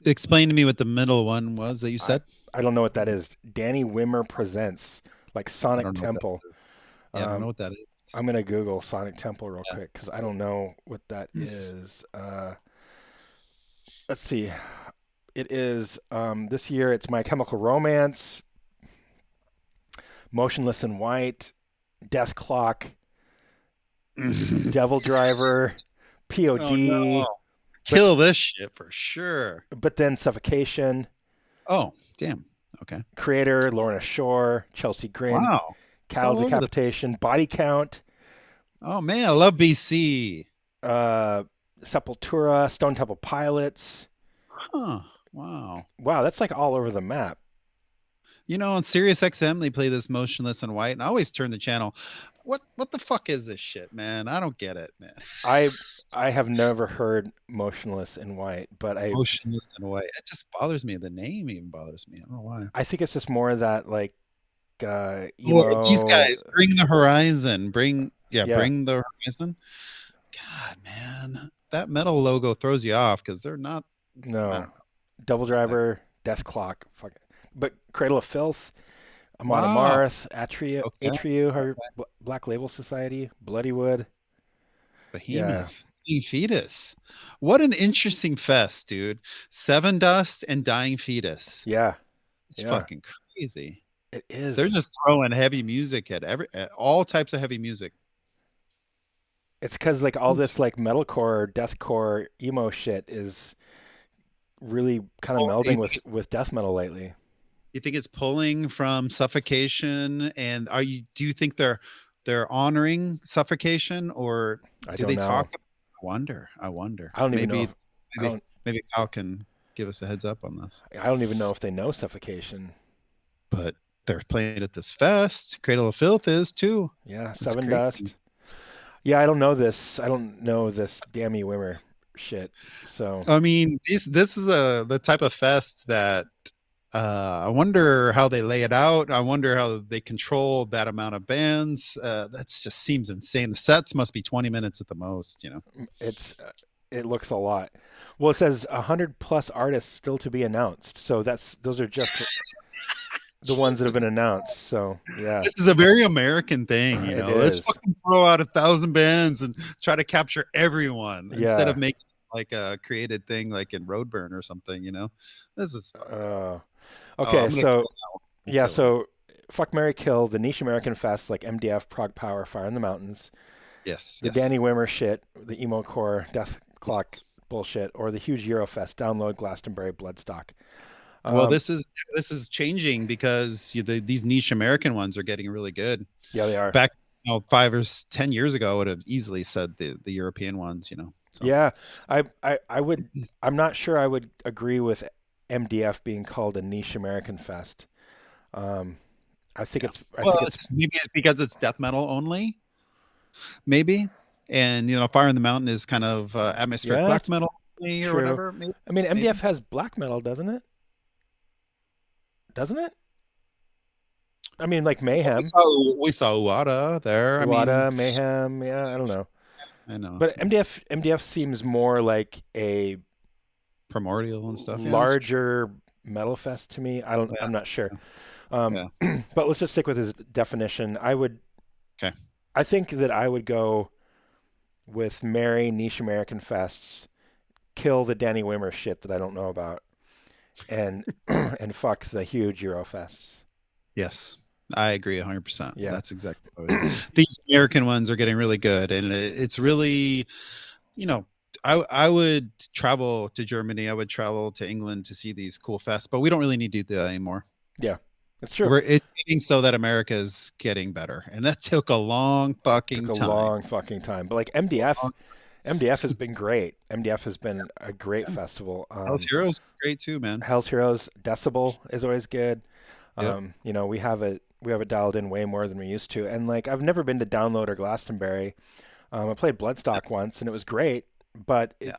Explain to me what the middle one was that you said. I don't know what that is. Danny Wimmer presents like Sonic Temple. I don't know what that is. I'm going to Google Sonic Temple real quick because I don't know what that is. Let's see. It is this year. It's My Chemical Romance, Motionless in White, Death Clock, Devil Driver, POD. Oh, no. Kill this shit for sure. But then Suffocation. Oh, damn. Okay. Creator, Lorna Shore, Chelsea Grin, Wow. Cow Decapitation, Body Count. Oh, man. I love BC. Sepultura, Stone Temple Pilots. Huh. Wow. Wow, that's like all over the map. You know, on Sirius XM, they play this Motionless in White, and I always turn the channel. What the fuck is this shit, man? I don't get it, man. I have never heard Motionless in White, but Motionless in White. It just bothers me. The name even bothers me. I don't know why. I think it's just more that like emo. Well, these guys bring the horizon. Bring the horizon. God, man, that metal logo throws you off because they're not. No, Double Driver, Death Clock, fuck it. But Cradle of Filth, Amon Amarth, Atriu, Black Label Society, Bloodywood, Behemoth, Fetus. What an interesting fest, dude. Seven Dust and Dying Fetus. Yeah, it's fucking crazy. It is. They're just throwing heavy music at all types of heavy music. It's because like all this like metalcore, deathcore, emo shit is really kind of melding with death metal lately. You think it's pulling from Suffocation, and do you think they're honoring Suffocation, or do they talk? I wonder. I don't even know. Maybe Kyle can give us a heads up on this. I don't even know if they know Suffocation, but they're playing at this fest. Cradle of Filth is too. Yeah, Seven Dust. Yeah, I don't know this. I don't know this Dammy Wimmer shit. So I mean, this is the type of fest that I wonder how they lay it out. I wonder how they control that amount of bands. That just seems insane. The sets must be 20 minutes at the most. You know, it looks a lot. Well, it says 100+ artists still to be announced. So those are just the ones that have been announced. So yeah, this is a very American thing. You know, let's fucking throw out 1,000 bands and try to capture everyone instead of making like a created thing like in Roadburn or something. You know, this is. Okay, so fuck, marry, kill the niche American fests like MDF, Prague Power, Fire in the Mountains. Yes. The Danny Wimmer shit, the emo core, Death Clock bullshit, or the huge Eurofest, Download, Glastonbury, Bloodstock. Well, this is changing because these niche American ones are getting really good. Yeah, they are. Back 5 or 10 years ago, I would have easily said the European ones. You know. So. Yeah, I would. I'm not sure I would agree with MDF being called a niche American fest. I think it's maybe it's because it's death metal only, maybe, and Fire in the Mountain is kind of atmospheric black metal or whatever. Maybe. I mean, MDF has black metal, doesn't it? Doesn't it? I mean, like Mayhem. We saw Uada there. Uada, Mayhem. Yeah, I don't know. I know, but MDF seems more like a Primordial and stuff, larger metal fest to me. I'm not sure. But let's just stick with his definition. I think that I would go with marry niche American fests, kill the Danny Wimmer shit that I don't know about, and fuck the huge Eurofests. Yes, I agree 100%. Yeah, that's exactly what it is. These American ones are getting really good, and it's really, I would travel to Germany. I would travel to England to see these cool fests, but we don't really need to do that anymore. Yeah. It's true. It's getting so that America is getting better, and that took a long Took fucking a time. long fucking time, but like MDF has been great. MDF has been a great festival. Hell's Heroes, great too, man. Hell's Heroes Decibel is always good. Yep. You know, we have it dialed in way more than we used to. And like I've never been to Download or Glastonbury. I played Bloodstock once and it was great, but Yeah.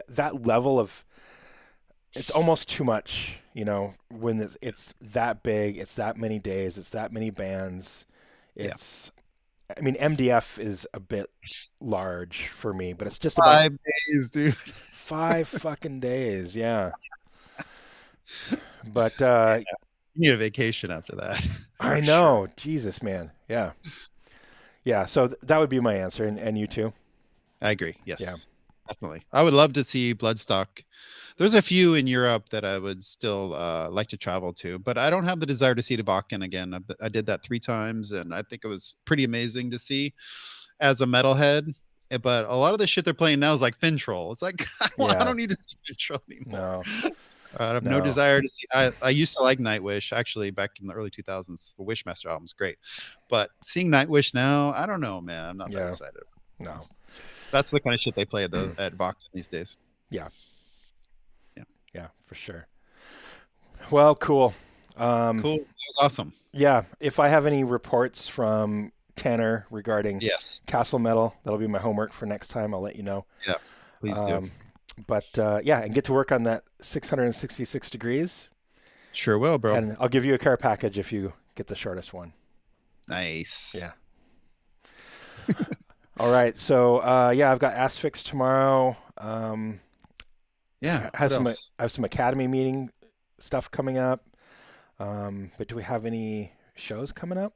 that level of it's almost too much, you know, when it's that big, it's that many days, it's that many bands. Yeah. It's I mean MDF is a bit large for me, but it's just about 5 days, dude. 5 fucking days, yeah. But You need a vacation after that. I For sure. know, Jesus, man, yeah, yeah. So that would be my answer, and you too. I agree. Yeah, Yes, definitely. I would love to see Bloodstock. There's a few in Europe that I would still like to travel to, but I don't have the desire to see the Wacken again. I did that 3 times, and I think it was pretty amazing to see as a metalhead. But a lot of the shit they're playing now is like Fintroll. It's like I yeah, don't need to see Fintroll anymore. no, I have no no, desire to see. I used to like Nightwish actually back in the early 2000s. The Wishmaster album's great, but seeing Nightwish now, I don't know, man. I'm not that yeah, excited. So no, that's the kind of shit they play at Wacken these days. yeah, Yeah, yeah, for sure. Well, cool. Um, cool. That was awesome. yeah, if I have any reports from Tanner regarding Yes. Castle Metal, that'll be my homework for next time. I'll let you know. Yeah. Please do. Um, but yeah, and get to work on that 666 degrees, Sure will, bro. and I'll give you a care package if you get the shortest one. Nice. Yeah. All right. So yeah, I've got Asphyx tomorrow. Yeah. I have What some else? I have some academy meeting stuff coming up. But do we have any shows coming up?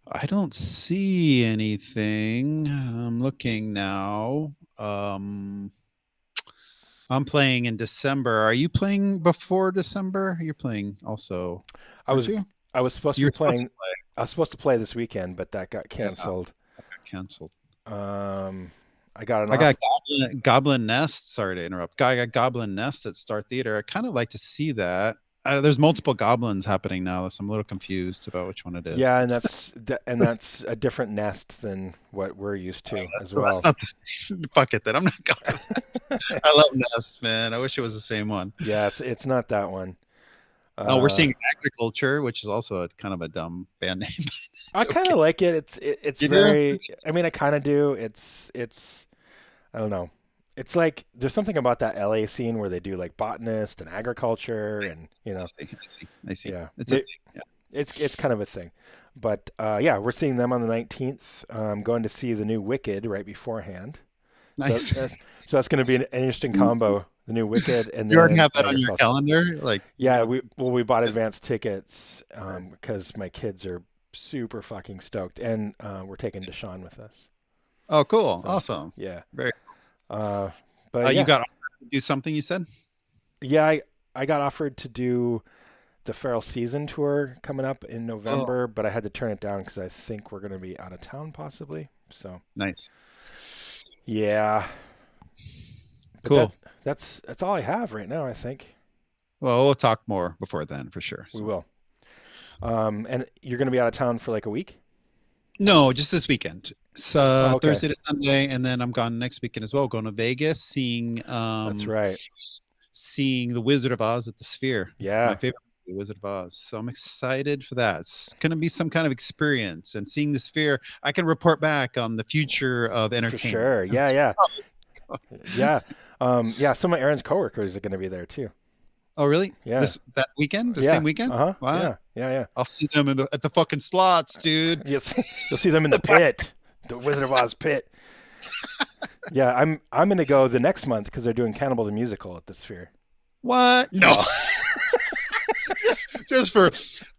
I don't see anything. I'm looking now. I'm playing in December. Are you playing before December? You're playing also, I aren't was you? I was supposed to be You're supposed to playing. play. I was supposed to play this weekend, but that got Yeah, canceled. got canceled. Um, I got an I off. got Goblin Nest. Sorry to interrupt. I got Goblin Nest at Star Theater. I kind of like to see that. There's multiple goblins happening now, so I'm a little confused about which one it is. Yeah, and that's a different nest than what we're used to as That's well. not the same. Fuck it, then I'm not going to that. I love Nest, man. I wish it was the same one. Yeah, it's not that one. Oh, we're Uh, seeing Agriculture, which is also a kind of a dumb band name. I It's kind okay. of like it. It's You do? very. I mean, I kind of do. It's. I don't know. It's like there's something about that LA scene where they do like botanist and agriculture, and I see. I see. I see. yeah, It's a thing. Yeah. it's kind of a thing. But yeah, we're seeing them on the 19th. I'm going to see the new Wicked right beforehand. So Nice. that's going to be an interesting combo. The new Wicked and You already then have that on your agriculture. calendar? Like, Yeah, we bought advanced tickets because my kids are super fucking stoked, and we're taking Deshaun with us. oh, cool. So Awesome. yeah, Very. uh, but You yeah, got offered to do something you said? yeah, I got offered to do the Feral Season tour coming up in Oh, November, but I had to turn it down because I think we're going to be out of town possibly. So nice. yeah, but Cool. that's all I have right now. I think Well, we'll talk more before then for sure. we So. will. And you're going to be out of town for like a week? No, just this weekend. It's Oh, okay, Thursday to Sunday, and then I'm gone next weekend as well. Going to Vegas, that's right. seeing the Wizard of Oz at the Sphere. My Yeah, favorite movie, Wizard of Oz. So I'm excited for that. It's going to be some kind of experience, and seeing the Sphere, I can report back on the future of for entertainment. sure. Yeah, yeah, yeah. Yeah, some of Aaron's coworkers are going to be there too. Oh, really? Yeah, That weekend, the yeah. same weekend? Uh-huh. Wow! Yeah, yeah, yeah. I'll see them at the fucking slots, dude. You'll see them in the pit, the Wizard of Oz pit. Yeah, I'm going to go the next month because they're doing Cannibal the Musical at the Sphere. What? No. Just for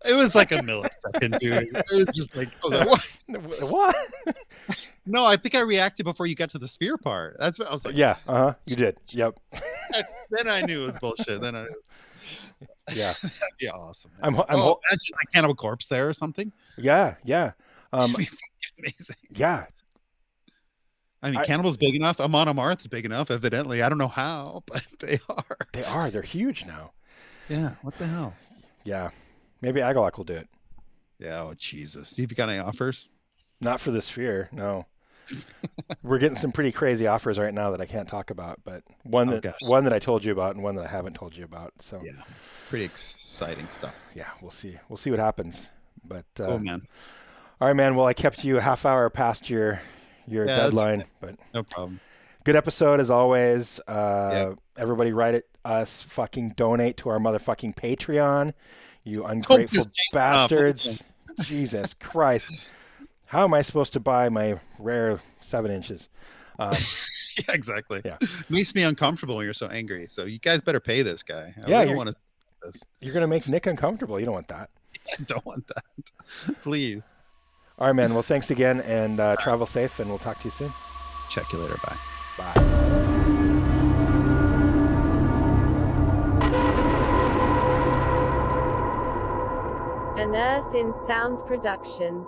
it was like a millisecond, dude. It was just like, I was like, what? What? No, I think I reacted before you got to the Sphere part. That's what I was like. Yeah, uh-huh. You did. Yep. Then I knew it was bullshit. Then Yeah. that'd be awesome. Man. I'm Imagine like Cannibal Corpse there or something. yeah, yeah. That'd be fucking amazing. Yeah. I mean, I, Cannibal's big enough. Amon Amarth's big enough, evidently. I don't know how, but they are. they are. They're huge now. Yeah. What the hell? Yeah. Maybe Agalock will do it. Yeah. Oh, Jesus. Have you got any offers? Not for the Sphere, no. We're getting some pretty crazy offers right now that I can't talk about, but one that I told you about and one that I haven't told you about. So yeah, pretty exciting stuff. Yeah, we'll see. We'll see what happens. But oh man. All right, man. Well, I kept you a half hour past your deadline, but no problem. Good episode as always. Everybody write us, fucking donate to our motherfucking Patreon. You ungrateful bastards. Jesus Christ. How am I supposed to buy my rare 7 inches? Yeah, exactly. Yeah. Makes me uncomfortable when you're so angry. So you guys better pay this guy. I don't want to see this. You're going to make Nick uncomfortable. You don't want that. I don't want that. Please. All right, man. Well, thanks again, and travel safe, and we'll talk to you soon. Check you later. Bye. Bye. An Earth in Sound production.